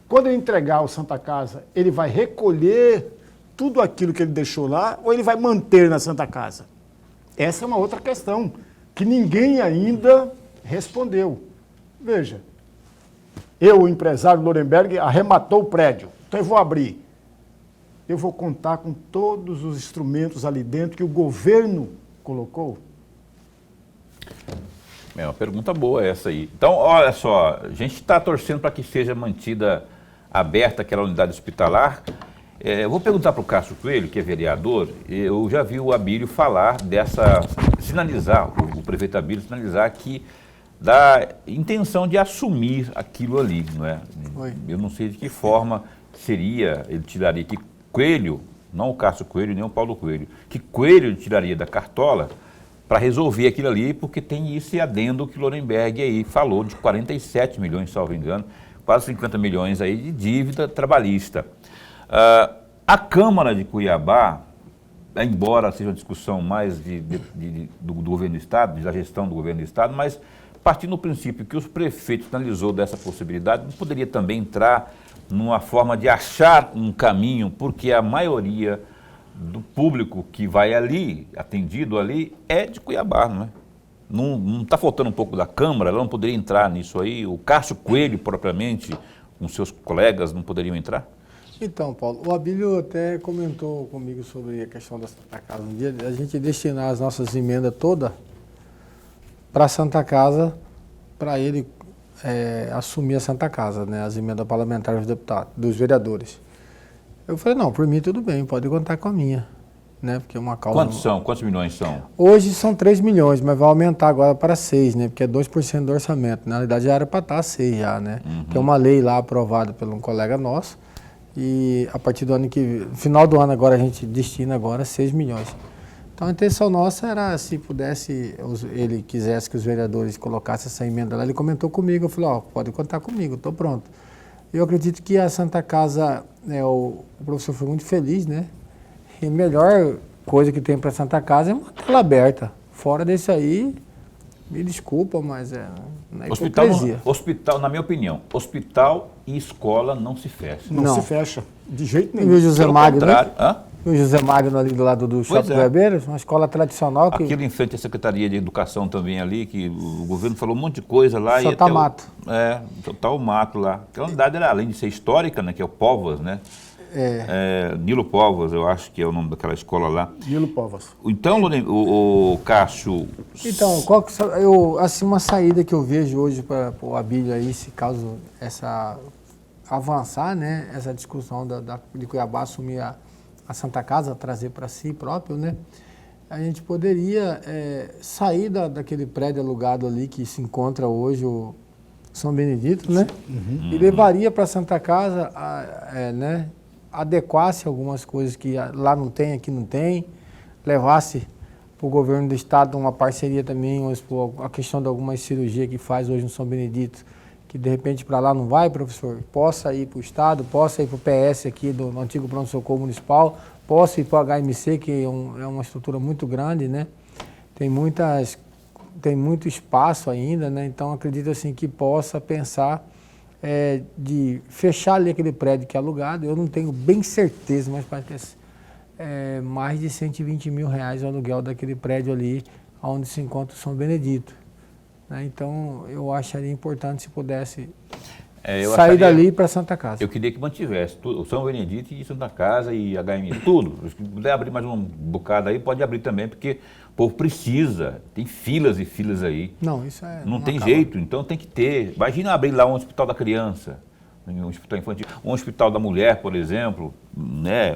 Quando ele entregar o Santa Casa, ele vai recolher tudo aquilo que ele deixou lá ou ele vai manter na Santa Casa? Essa é uma outra questão que ninguém ainda respondeu. Veja, o empresário Lorenberg, arrematou o prédio, então eu vou abrir. Eu vou contar com todos os instrumentos ali dentro que o governo colocou? É uma pergunta boa essa aí. Então, olha só, a gente está torcendo para que seja mantida aberta aquela unidade hospitalar. Eu vou perguntar para o Cássio Coelho, que é vereador, eu já vi o Abílio falar sinalizar, o prefeito Abílio sinalizar que da intenção de assumir aquilo ali, não é? Eu não sei de que forma seria, ele tiraria que Coelho, não o Cássio Coelho, nem o Paulo Coelho, que Coelho ele tiraria da cartola para resolver aquilo ali, porque tem esse adendo que Lorenberg aí falou, de 47 milhões, salvo engano, quase 50 milhões aí de dívida trabalhista. A Câmara de Cuiabá, embora seja uma discussão mais do governo do Estado, da gestão do governo do Estado, mas partindo do princípio que os prefeitos analisou dessa possibilidade, não poderia também entrar numa forma de achar um caminho, porque a maioria do público que vai ali, atendido ali, é de Cuiabá, não é? Não está faltando um pouco da Câmara, ela não poderia entrar nisso aí? O Cássio Coelho, propriamente, com seus colegas, não poderiam entrar? Então, Paulo, o Abílio até comentou comigo sobre a questão da Santa Casa. Um dia a gente destinar as nossas emendas todas para a Santa Casa, para ele assumir a Santa Casa, né, as emendas parlamentares dos deputados, dos vereadores. Eu falei, não, por mim tudo bem, pode contar com a minha, né, porque é uma causa... Quantos são? Quantos milhões são? Hoje são 3 milhões, mas vai aumentar agora para 6, né, porque é 2% do orçamento. Na realidade já era para estar 6 já, né. Tem uma lei lá aprovada por um colega nosso e a partir do ano final do ano agora a gente destina agora 6 milhões. Então a intenção nossa era, se pudesse, ele quisesse que os vereadores colocassem essa emenda lá, ele comentou comigo, eu falei, pode contar comigo, estou pronto. Eu acredito que a Santa Casa, o professor foi muito feliz, né? E a melhor coisa que tem para a Santa Casa é manter ela aberta. Fora desse aí, me desculpa, mas não é hipocrisia. Hospital, na minha opinião, hospital e escola não se fecham. Não se fecha, de jeito nenhum. E o José Pelo Magno, contrário, né? E o José Magno ali do lado do Shopping Goiabeiras, uma escola tradicional que... Aquilo em frente à Secretaria de Educação também ali, que o governo falou um monte de coisa lá. Só tá mato. Só tá o mato lá. Aquela unidade era, além de ser histórica, né, que é o Povas, né? Nilo Povas, eu acho que é o nome daquela escola lá. Nilo Povas. Então, o Cássio... Então, assim, uma saída que eu vejo hoje para o Abílio aí, se caso avançar, né, essa discussão de Cuiabá assumir a Santa Casa, trazer para si próprio, né, a gente poderia sair daquele prédio alugado ali que se encontra hoje o São Benedito, né, e levaria para a Santa Casa, né, adequasse algumas coisas que lá não tem, aqui não tem, levasse para o governo do estado uma parceria também, a questão de algumas cirurgias que faz hoje no São Benedito, que de repente para lá não vai, professor, possa ir para o estado, possa ir para o PS aqui no antigo pronto-socorro municipal, possa ir para o HMC, que é uma estrutura muito grande, né? Tem muito espaço ainda, né? Então acredito assim que possa pensar de fechar ali aquele prédio que é alugado. Eu não tenho bem certeza, mas parece que é mais de R$120 mil o aluguel daquele prédio ali, onde se encontra o São Benedito. Né? Então, eu acharia importante se pudesse sair dali para Santa Casa. Eu queria que mantivesse o São Benedito e Santa Casa e HM, tudo. Se puder abrir mais um bocado aí, pode abrir também, porque o povo precisa, tem filas e filas aí. Não, isso não tem jeito, então tem que ter. Imagina abrir lá um hospital da criança, um hospital infantil, um hospital da mulher, por exemplo, né?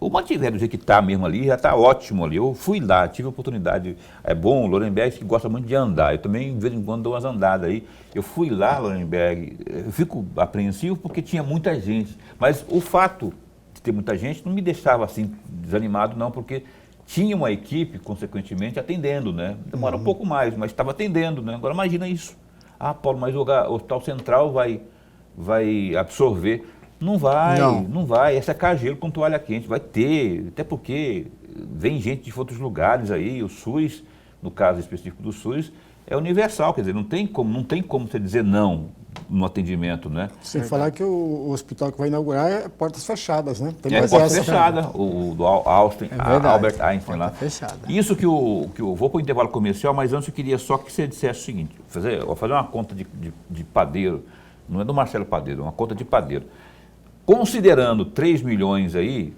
Ou mantiver do jeito que está mesmo ali, já está ótimo ali. Eu fui lá, tive a oportunidade. É bom, o Lorenberg que gosta muito de andar. Eu também, de vez em quando, dou umas andadas aí. Eu fui lá, Lorenberg, eu fico apreensivo porque tinha muita gente. Mas o fato de ter muita gente não me deixava assim desanimado, não, porque tinha uma equipe, consequentemente, atendendo, né? Demora um pouco mais, mas estava atendendo, né? Agora imagina isso. Ah, Paulo, mas o Hospital Central vai absorver. Não vai. Essa é cagelo com toalha quente, vai ter, até porque vem gente de outros lugares aí, o SUS, no caso específico do SUS, é universal, quer dizer, não tem como você dizer não no atendimento, né? Sem falar que o hospital que vai inaugurar é portas fechadas, né? Tem portas fechadas, o do Albert Einstein lá. Fechada. Isso que eu vou para o intervalo comercial, mas antes eu queria só que você dissesse o seguinte, vou fazer uma conta de padeiro, não é do Marcelo Padeiro, é uma conta de padeiro. Considerando 3 milhões aí,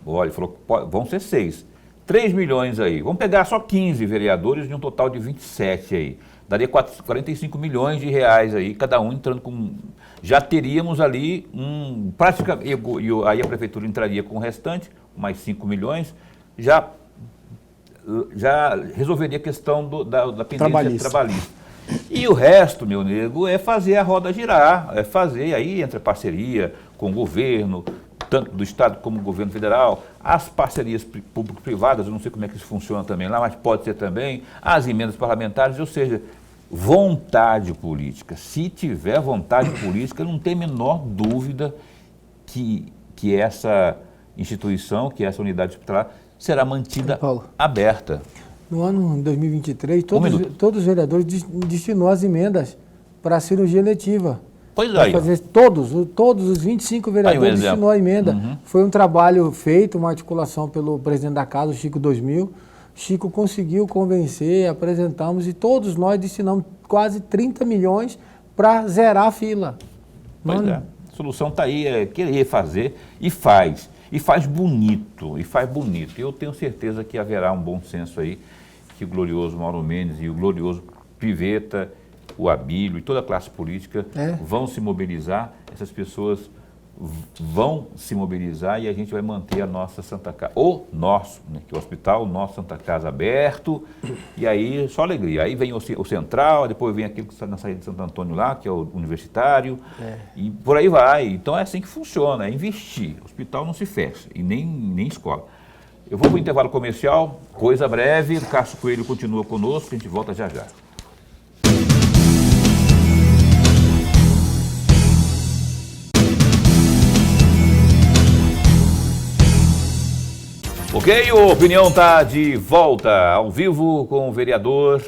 olha, ele falou que vão ser 6. 3 milhões aí, vamos pegar só 15 vereadores de um total de 27 aí. Daria 45 milhões de reais aí, cada um entrando com... Já teríamos ali praticamente, aí a prefeitura entraria com o restante, mais 5 milhões, já resolveria a questão da pendência trabalhista. E o resto, meu nego, é fazer a roda girar, é fazer, aí entra parceria com o governo, tanto do Estado como do governo federal, as parcerias público-privadas, eu não sei como é que isso funciona também lá, mas pode ser também, as emendas parlamentares, ou seja, vontade política. Se tiver vontade política, não tem a menor dúvida que essa instituição, que essa unidade hospitalar, será mantida aberta. No ano 2023, todos os vereadores destinou as emendas para a cirurgia eletiva. Pois é. Todos os 25 vereadores destinou a emenda. Foi um trabalho feito, uma articulação pelo presidente da casa, o Chico 2000. Chico conseguiu convencer, apresentamos e todos nós destinamos quase 30 milhões para zerar a fila. Pois é. A solução está aí, é querer fazer e faz. E faz bonito, Eu tenho certeza que haverá um bom senso aí, que o glorioso Mauro Mendes e o glorioso Piveta, o Abílio e toda a classe política vão se mobilizar, essas pessoas vão se mobilizar e a gente vai manter a nossa Santa Casa, né, que é o hospital, o nosso Santa Casa aberto, e aí só alegria. Aí vem o Central, depois vem aquilo que está na saída de Santo Antônio lá, que é o Universitário, e por aí vai. Então é assim que funciona, é investir. O hospital não se fecha, e nem escola. Eu vou para o intervalo comercial, coisa breve, o Cássio Coelho continua conosco, a gente volta já já. Ok, o Opinião está de volta ao vivo com o vereador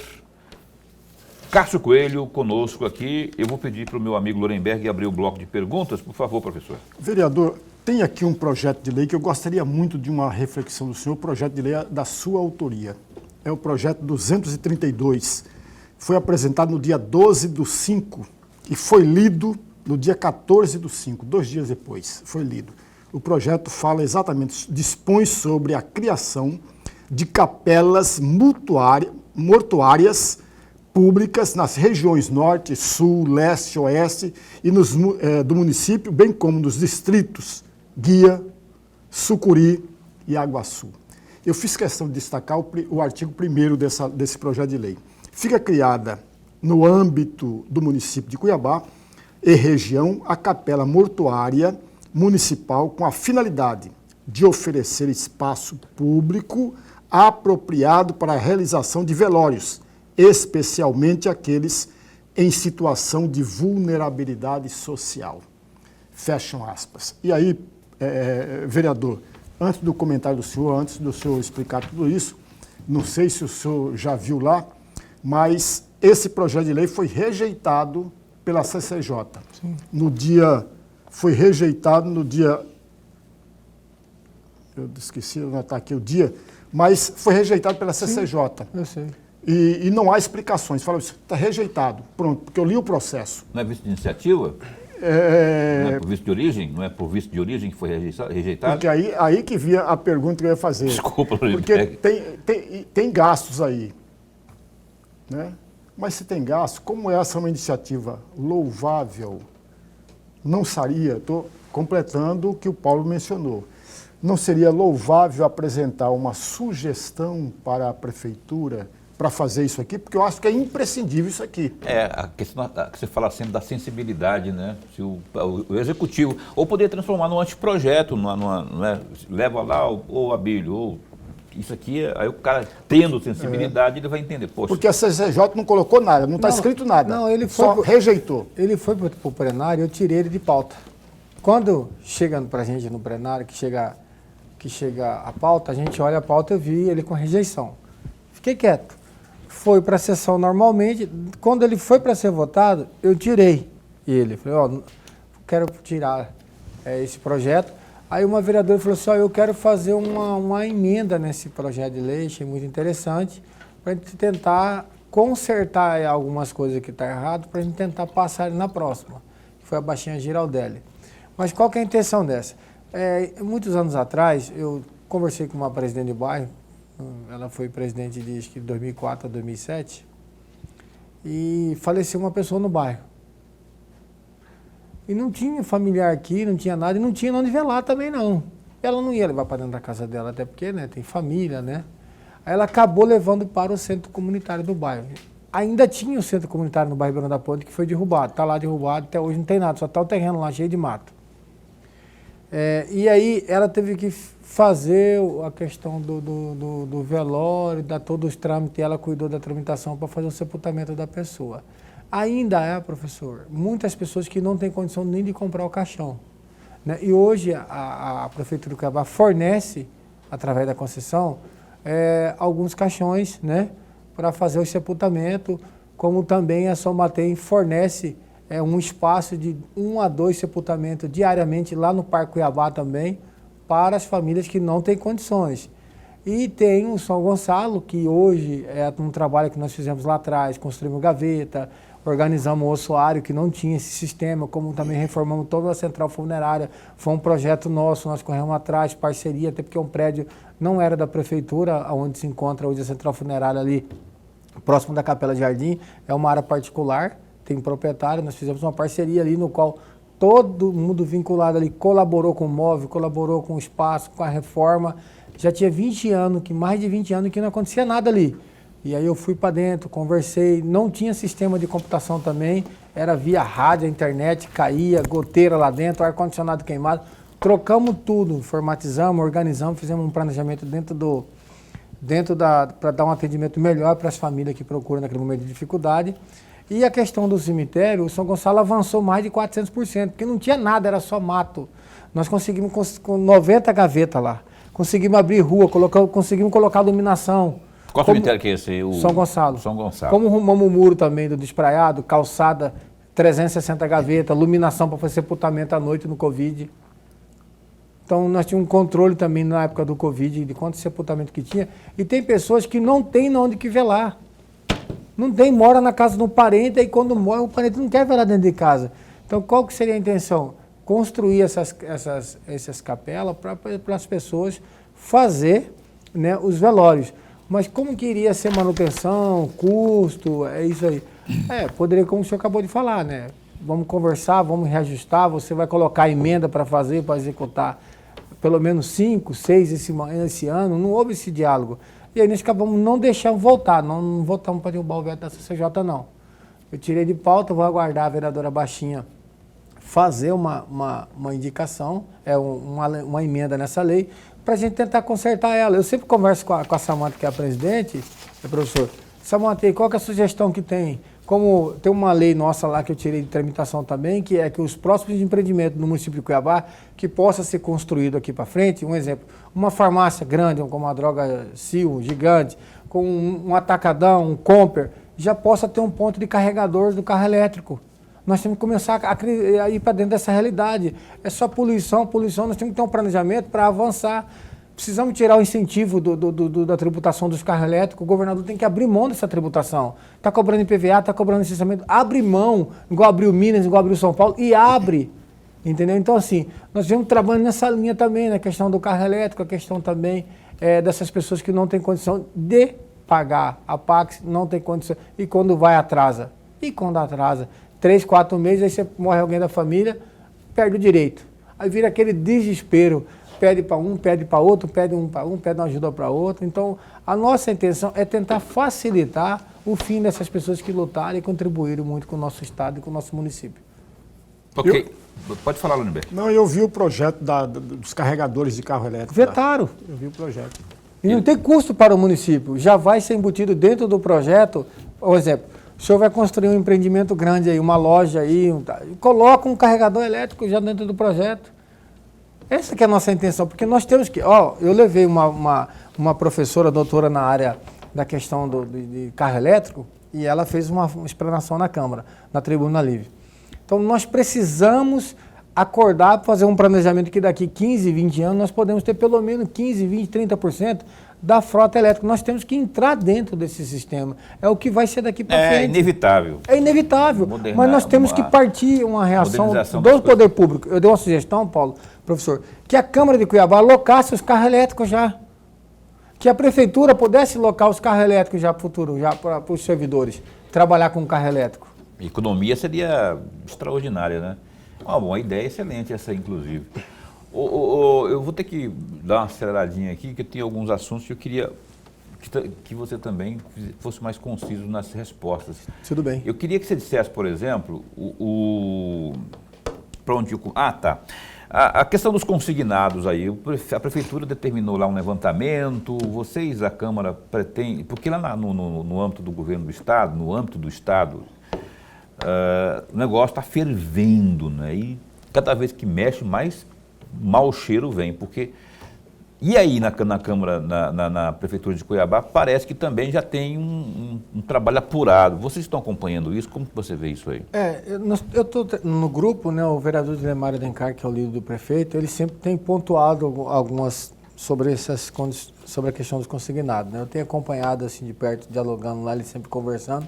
Cássio Coelho conosco aqui. Eu vou pedir para o meu amigo Lorenberg abrir o bloco de perguntas. Por favor, professor. Vereador, tem aqui um projeto de lei que eu gostaria muito de uma reflexão do senhor, o projeto de lei da sua autoria. É o projeto 232. Foi apresentado no dia 12/5 e foi lido no dia 14/5, 2 dias depois, foi lido. O projeto fala exatamente, dispõe sobre a criação de capelas mortuárias públicas nas regiões norte, sul, leste, oeste e do município, bem como nos distritos Guia, Sucuri e Aguaçu. Eu fiz questão de destacar o artigo 1º desse projeto de lei. Fica criada, no âmbito do município de Cuiabá e região, a capela mortuária municipal com a finalidade de oferecer espaço público apropriado para a realização de velórios, especialmente aqueles em situação de vulnerabilidade social. Fecham aspas. E aí, vereador, antes do comentário do senhor, antes do senhor explicar tudo isso, não sei se o senhor já viu lá, mas esse projeto de lei foi rejeitado pela CCJ. Sim. Foi rejeitado no dia, eu esqueci de anotar aqui o dia, mas foi rejeitado pela CCJ. Sim, eu sei. E não há explicações. Fala, está rejeitado. Pronto, porque eu li o processo. Não é visto de iniciativa? Não é por visto de origem? Não é por visto de origem que foi rejeitado? Porque aí que vinha a pergunta que eu ia fazer. Desculpa, porque tem gastos aí. Né? Mas se tem gasto, como essa é uma iniciativa louvável, não seria, estou completando o que o Paulo mencionou, não seria louvável apresentar uma sugestão para a prefeitura para fazer isso aqui? Porque eu acho que é imprescindível isso aqui. A questão que você fala sempre da sensibilidade, né? Se o executivo, ou poder transformar num anteprojeto, leva lá o Abílio, ou isso aqui, aí o cara tendo sensibilidade, ele vai entender. Poxa. Porque a CCJ não colocou nada, não está escrito nada. Não, ele só rejeitou. Ele foi para o plenário, eu tirei ele de pauta. Quando chega para a gente no plenário, que chega a pauta, a gente olha a pauta, eu vi ele com rejeição. Fiquei quieto. Foi para a sessão normalmente. Quando ele foi para ser votado, eu tirei ele. Falei, quero tirar esse projeto. Aí uma vereadora falou assim, eu quero fazer uma emenda nesse projeto de lei, achei muito interessante, para a gente tentar consertar algumas coisas que estão erradas, para a gente tentar passar ele na próxima, que foi a baixinha Giraldelli. Mas qual que é a intenção dessa? Muitos anos atrás, eu conversei com uma presidente de bairro, ela foi presidente de acho que 2004 a 2007, e faleceu uma pessoa no bairro. E não tinha familiar aqui, não tinha nada, e não tinha onde velar também não. Ela não ia levar para dentro da casa dela, até porque tem família, né? Aí ela acabou levando para o centro comunitário do bairro. Ainda tinha o centro comunitário no bairro Ribeirão da Ponte, que foi derrubado. Está lá derrubado, até hoje não tem nada, só está o terreno lá cheio de mato. E aí ela teve que fazer a questão do velório, dar todos os trâmites, e ela cuidou da tramitação para fazer o sepultamento da pessoa. Ainda professor, muitas pessoas que não têm condição nem de comprar o caixão. Né? E hoje a Prefeitura do Cuiabá fornece, através da concessão, alguns caixões, né, para fazer o sepultamento, como também a São Mateus fornece um espaço de 1 a 2 sepultamentos diariamente lá no Parque Cuiabá também, para as famílias que não têm condições. E tem o São Gonçalo, que hoje é um trabalho que nós fizemos lá atrás, construímos gaveta, organizamos o ossuário, que não tinha esse sistema, como também reformamos toda a central funerária. Foi um projeto nosso, nós corremos atrás, parceria, até porque um prédio não era da prefeitura, onde se encontra hoje a central funerária ali, próximo da Capela Jardim, é uma área particular, tem proprietário, nós fizemos uma parceria ali no qual todo mundo vinculado ali colaborou com o móvel, colaborou com o espaço, com a reforma. Já tinha 20 anos, mais de 20 anos que não acontecia nada ali. E aí eu fui para dentro, conversei, não tinha sistema de computação também, era via rádio, a internet, caía, goteira lá dentro, ar-condicionado queimado. Trocamos tudo, informatizamos, organizamos, fizemos um planejamento para dar um atendimento melhor para as famílias que procuram naquele momento de dificuldade. E a questão do cemitério, o São Gonçalo avançou mais de 400%, porque não tinha nada, era só mato. Nós conseguimos com 90 gavetas lá, conseguimos abrir rua, conseguimos colocar iluminação. Qual cemitério que é esse? São Gonçalo. São Gonçalo. Como arrumamos o muro também do despraiado, calçada, 360 gavetas, iluminação para fazer sepultamento à noite no Covid. Então, nós tínhamos um controle também na época do Covid, de quanto sepultamento que tinha. E tem pessoas que não têm onde que velar. Não tem, mora na casa de um parente, e quando morre, o parente não quer velar dentro de casa. Então, qual que seria a intenção? Construir essas capelas para as pessoas fazer, né, os velórios. Mas como que iria ser manutenção, custo, é isso aí? Poderia, como o senhor acabou de falar, né? Vamos conversar, vamos reajustar, você vai colocar emenda para fazer, para executar pelo menos 5, 6 esse ano, não houve esse diálogo. E aí nós acabamos não deixando voltar, não voltamos para derrubar o veto da CCJ, não. Eu tirei de pauta, vou aguardar a vereadora Baixinha fazer uma indicação, uma emenda nessa lei, para a gente tentar consertar ela. Eu sempre converso com a Samanta, que é a presidente, professor, Samanta, qual que é a sugestão que tem? Como tem uma lei nossa lá que eu tirei de tramitação também, que é que os próximos empreendimentos no município de Cuiabá, que possa ser construído aqui para frente, um exemplo, uma farmácia grande, como a Droga Sil, gigante, com um atacadão, um Comper, já possa ter um ponto de carregador do carro elétrico. Nós temos que começar a ir para dentro dessa realidade. É só poluição, nós temos que ter um planejamento para avançar. Precisamos tirar o incentivo da tributação dos carros elétricos. O governador tem que abrir mão dessa tributação. Está cobrando IPVA, está cobrando licenciamento. Abre mão, igual abriu Minas, igual abriu São Paulo, e abre. Entendeu? Então, assim, nós vemos trabalhando nessa linha também, na questão do carro elétrico, a questão também dessas pessoas que não têm condição de pagar a Pax, não tem condição. E quando vai, atrasa. E quando atrasa, 3, 4 meses, aí você morre alguém da família, perde o direito. Aí vira aquele desespero. Pede para um, pede para outro, pede uma ajuda para outro. Então, a nossa intenção é tentar facilitar o fim dessas pessoas que lutaram e contribuíram muito com o nosso estado e com o nosso município. Ok. Pode falar, Luniberto. Não, eu vi o projeto dos carregadores de carro elétrico. Vetaram. Eu vi o projeto. E não tem custo para o município. Já vai ser embutido dentro do projeto. Por exemplo, o senhor vai construir um empreendimento grande aí, uma loja aí, coloca um carregador elétrico já dentro do projeto. Essa que é a nossa intenção, porque nós temos que... eu levei uma professora, doutora na área da questão de carro elétrico, e ela fez uma explanação na Câmara, na Tribuna Livre. Então, nós precisamos acordar para fazer um planejamento que daqui 15, 20 anos nós podemos ter pelo menos 15, 20, 30% da frota elétrica. Nós temos que entrar dentro desse sistema. É o que vai ser daqui para frente. É inevitável. É inevitável, mas nós temos que partir uma reação do poder público. Eu dei uma sugestão, Paulo, professor, que a Câmara de Cuiabá alocasse os carros elétricos já. Que a Prefeitura pudesse alocar os carros elétricos já para o futuro, já para os servidores, trabalhar com carro elétrico. Economia seria extraordinária, né? Uma ideia excelente essa, inclusive. Eu vou ter que dar uma aceleradinha aqui, que eu tenho alguns assuntos que eu queria que você também fosse mais conciso nas respostas. Tudo bem. Eu queria que você dissesse, por exemplo, para onde tá. A questão dos consignados aí, a Prefeitura determinou lá um levantamento, vocês, a Câmara, pretende, porque lá no âmbito do governo do Estado, no âmbito do Estado, o negócio está fervendo, né? E cada vez que mexe, mais mau cheiro vem, porque... E aí na Câmara, na Prefeitura de Cuiabá, parece que também já tem um trabalho apurado. Vocês estão acompanhando isso? Como que você vê isso aí? Eu estou no grupo, né, o vereador Dilemário Alencar, que é o líder do prefeito, ele sempre tem pontuado algumas sobre a questão dos consignados, né? Eu tenho acompanhado assim de perto, dialogando lá, ele sempre conversando.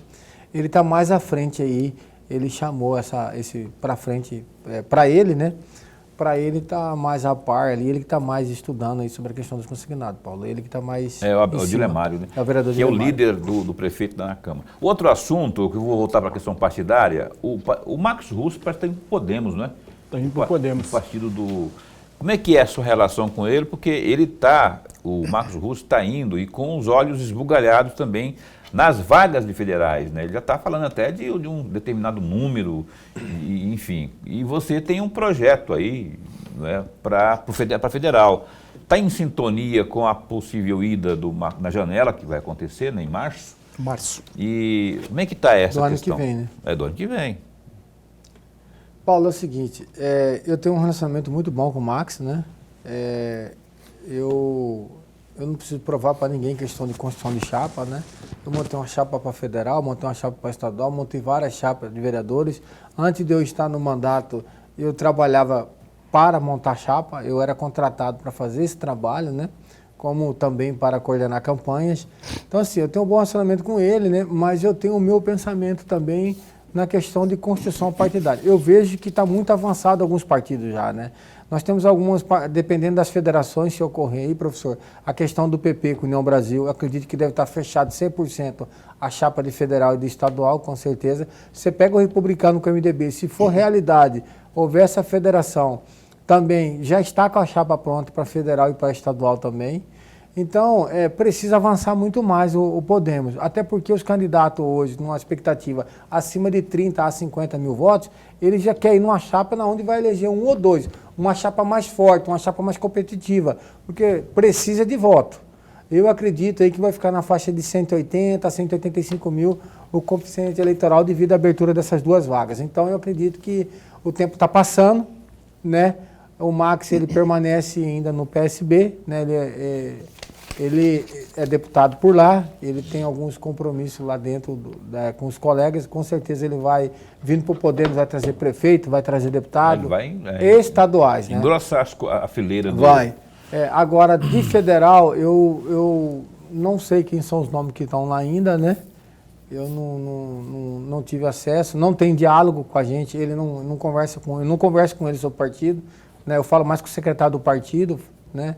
Ele está mais à frente aí, ele chamou esse para frente, para ele, né? Para ele está mais a par ali, ele que está mais estudando aí sobre a questão dos consignados, Paulo. Ele que está mais. O Dilemário, né? É o vereador que Dilemário. É o líder do prefeito na Câmara. Outro assunto, que eu vou voltar para a questão partidária, o Marcos Russo parece que está indo para o Podemos, né? Está indo para o Podemos. O partido do. Como é que é a sua relação com ele? Porque o Marcos Russo está indo e com os olhos esbugalhados também nas vagas de federais, né? Ele já está falando até de um determinado número, enfim. E você tem um projeto aí, né, para federal. Está em sintonia com a possível ida na janela, que vai acontecer, né, em março? Março. E como é que está essa questão? Do ano que vem, né? É do ano que vem. Paulo, é o seguinte, eu tenho um relacionamento muito bom com o Max, né? Eu não preciso provar para ninguém questão de construção de chapa, né? Eu montei uma chapa para federal, montei uma chapa para estadual, montei várias chapas de vereadores. Antes de eu estar no mandato, eu trabalhava para montar chapa, eu era contratado para fazer esse trabalho, né? Como também para coordenar campanhas. Então, assim, eu tenho um bom relacionamento com ele, né? Mas eu tenho o meu pensamento também na questão de construção partidária. Eu vejo que está muito avançado alguns partidos já, né? Nós temos algumas, dependendo das federações, se ocorrer aí, professor, a questão do PP com União Brasil, eu acredito que deve estar fechado 100% a chapa de federal e de estadual, com certeza. Você pega o republicano com o MDB, se for realidade, houver essa federação, também já está com a chapa pronta para federal e para estadual também. Então, precisa avançar muito mais o Podemos, até porque os candidatos hoje, numa expectativa acima de 30 a 50 mil votos, ele já quer ir numa chapa onde vai eleger um ou dois, uma chapa mais forte, uma chapa mais competitiva, porque precisa de voto. Eu acredito aí que vai ficar na faixa de 180 a 185 mil o coeficiente eleitoral devido à abertura dessas duas vagas. Então, eu acredito que o tempo está passando, né? O Max, ele permanece ainda no PSB, né? Ele é deputado por lá, ele tem alguns compromissos lá dentro com os colegas, com certeza ele vai, vindo para o Podemos, vai trazer prefeito, vai trazer deputado, Ele vai estaduais. Engrossar a fileira do... Vai. Agora, de federal, eu não sei quem são os nomes que estão lá ainda, né? Eu não tive acesso, não tem diálogo com a gente, ele não conversa com, eu não converso com ele sobre o partido, né? Eu falo mais com o secretário do partido, né?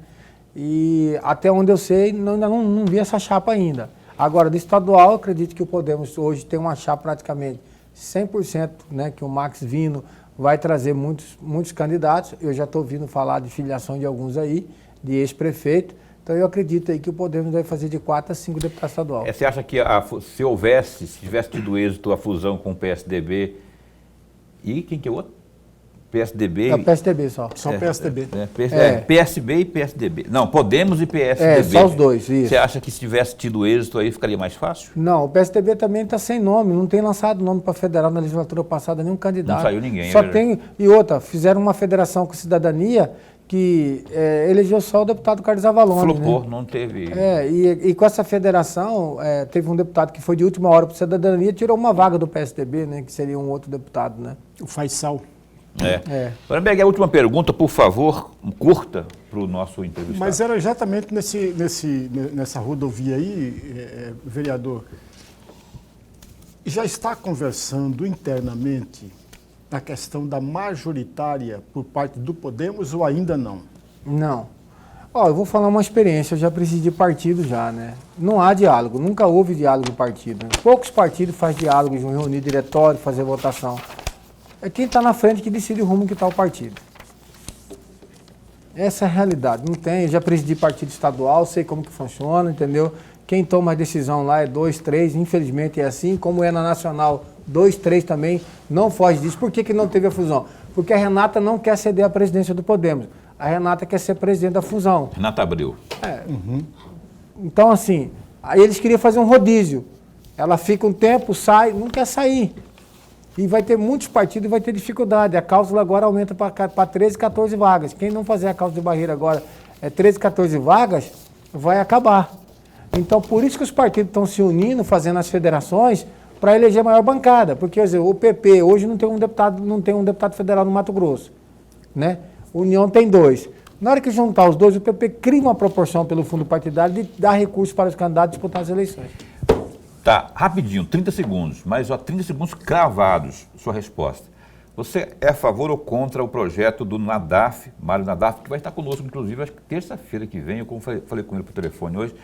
E até onde eu sei, ainda não vi essa chapa ainda. Agora, do estadual, eu acredito que o Podemos hoje tem uma chapa praticamente 100%, né, que o Max vindo vai trazer muitos candidatos. Eu já estou ouvindo falar de filiação de alguns aí, de ex-prefeito. Então, eu acredito aí que o Podemos vai fazer de 4 a 5 deputados estaduais. Você acha que se tivesse tido êxito a fusão com o PSDB e quem que é o outro? PSDB. É o PSDB só. Só PSDB. PSB e PSDB. Não, Podemos e PSDB. Só os dois, isso. Você acha que se tivesse tido êxito aí ficaria mais fácil? Não, o PSDB também está sem nome, não tem lançado nome para federal na legislatura passada, nenhum candidato. Não saiu ninguém. Só tem, e outra, fizeram uma federação com cidadania que elegeu só o deputado Carlos Avalone. Flopou, né? não teve... E com essa federação, teve um deputado que foi de última hora para cidadania, tirou uma vaga do PSDB, né, que seria um outro deputado, né? O Faisal. Nuremberg, a última pergunta, por favor, curta para o nosso entrevistado. Mas era exatamente nessa rodovia aí, vereador, já está conversando internamente na questão da majoritária por parte do Podemos ou ainda não? Não. Eu vou falar uma experiência, eu já presidi de partido já, né? Não há diálogo, nunca houve diálogo em partido. Né? Poucos partidos fazem diálogo, de reunir diretório, fazer votação. É quem está na frente que decide o rumo que está o partido. Essa é a realidade. Não tem, eu já presidi partido estadual, sei como que funciona, entendeu? Quem toma a decisão lá é 2, 3, infelizmente é assim, como é na Nacional, 2, 3 também, não foge disso. Por que não teve a fusão? Porque a Renata não quer ceder a presidência do Podemos. A Renata quer ser presidente da fusão. Renata Abreu. Então, assim, aí eles queriam fazer um rodízio. Ela fica um tempo, sai, não quer sair. E vai ter muitos partidos e vai ter dificuldade. A cláusula agora aumenta para 13, 14 vagas. Quem não fazer a cláusula de barreira agora 13, 14 vagas, vai acabar. Então, por isso que os partidos estão se unindo, fazendo as federações, para eleger maior bancada. Porque, quer dizer, o PP hoje não tem um deputado federal no Mato Grosso. Né? União tem 2. Na hora que juntar os dois, o PP cria uma proporção pelo fundo partidário de dar recursos para os candidatos disputar as eleições. Tá, rapidinho, 30 segundos, mas 30 segundos cravados, sua resposta. Você é a favor ou contra o projeto do Nadaf, Mário Nadaf, que vai estar conosco, inclusive, acho que terça-feira que vem, eu falei com ele por telefone hoje,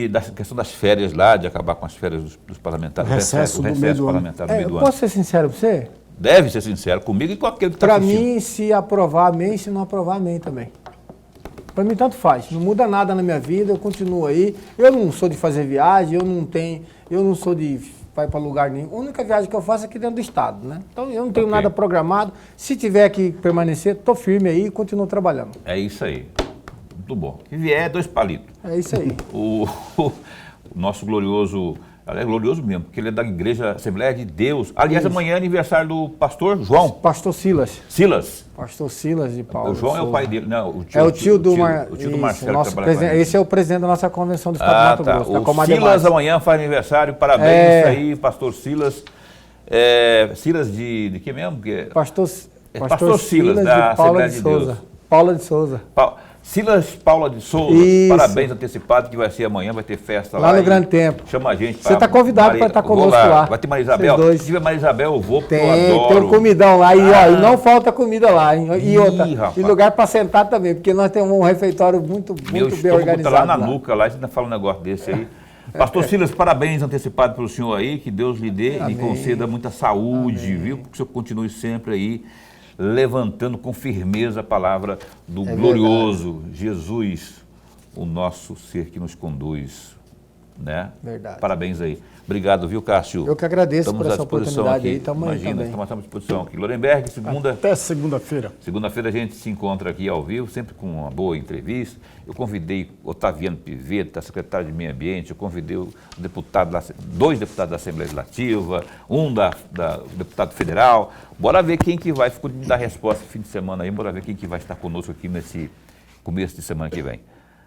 da questão das férias lá, de acabar com as férias dos parlamentares. O recesso parlamentar no meio do ano. Posso ser sincero para você? Deve ser sincero comigo e com aquele que está Para mim, se aprovar, amém, se não aprovar, amém também. Para mim, tanto faz. Não muda nada na minha vida, eu continuo aí. Eu não sou de fazer viagem, eu não sou de ir para lugar nenhum. A única viagem que eu faço é aqui dentro do estado, né? Então, eu não tenho nada programado. Se tiver que permanecer, estou firme aí e continuo trabalhando. É isso aí. Muito bom. Se vier, 2 palitos. É isso aí. O nosso glorioso... É glorioso mesmo, porque ele é da Igreja Assembleia de Deus. Aliás, amanhã é aniversário do pastor João. Pastor Silas. Pastor Silas de Paulo. O João é o pai dele. Não, o tio do Marcelo. Esse é o presidente da nossa convenção do Estado do Mato Grosso. O Silas amanhã faz aniversário. Parabéns isso aí, pastor Silas. Silas de que mesmo? Pastor Pastor Silas, da de Paula Assembleia de de Souza. Deus. Paula de Souza. Silas Paula de Souza, Isso. parabéns antecipado, que vai ser amanhã, vai ter festa Lá lá. no Grande Tempo. Chama a gente. Você está convidado para estar conosco lá. Vai ter Maria Isabel? Vocês dois. Se tiver Maria Isabel, eu vou, porque eu Tem adoro. um comidão lá e não falta comida lá. E outra, rapaz. e lugar para sentar também, porque nós temos um refeitório muito Meu bem estômago organizado tá lá na nuca, lá, você ainda fala um negócio desse aí. Pastor Silas, parabéns antecipado pelo senhor aí, que Deus lhe dê e conceda muita saúde, viu? Que o senhor continue sempre aí, levantando com firmeza a palavra do glorioso Jesus, o nosso ser que nos conduz, né? Verdade. Parabéns aí. Obrigado, viu, Cássio? Eu que agradeço Estamos por à essa disposição oportunidade aqui. aí, tamo aí Imagina, também. estamos à disposição aqui. Lorenberg, segunda... Até segunda-feira. Segunda-feira a gente se encontra aqui ao vivo, sempre com uma boa entrevista. Eu convidei Otaviano Pivetta, secretário de Meio Ambiente, eu convidei o deputado, dois deputados da Assembleia Legislativa, um deputado federal. Bora ver quem que vai dar resposta no fim de semana aí, bora ver quem que vai estar conosco aqui nesse começo de semana que vem.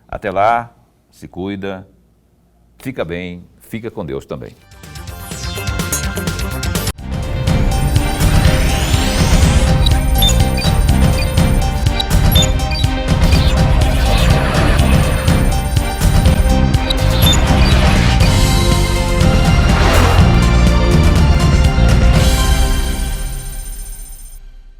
Até lá, se cuida, fica bem, fica com Deus também.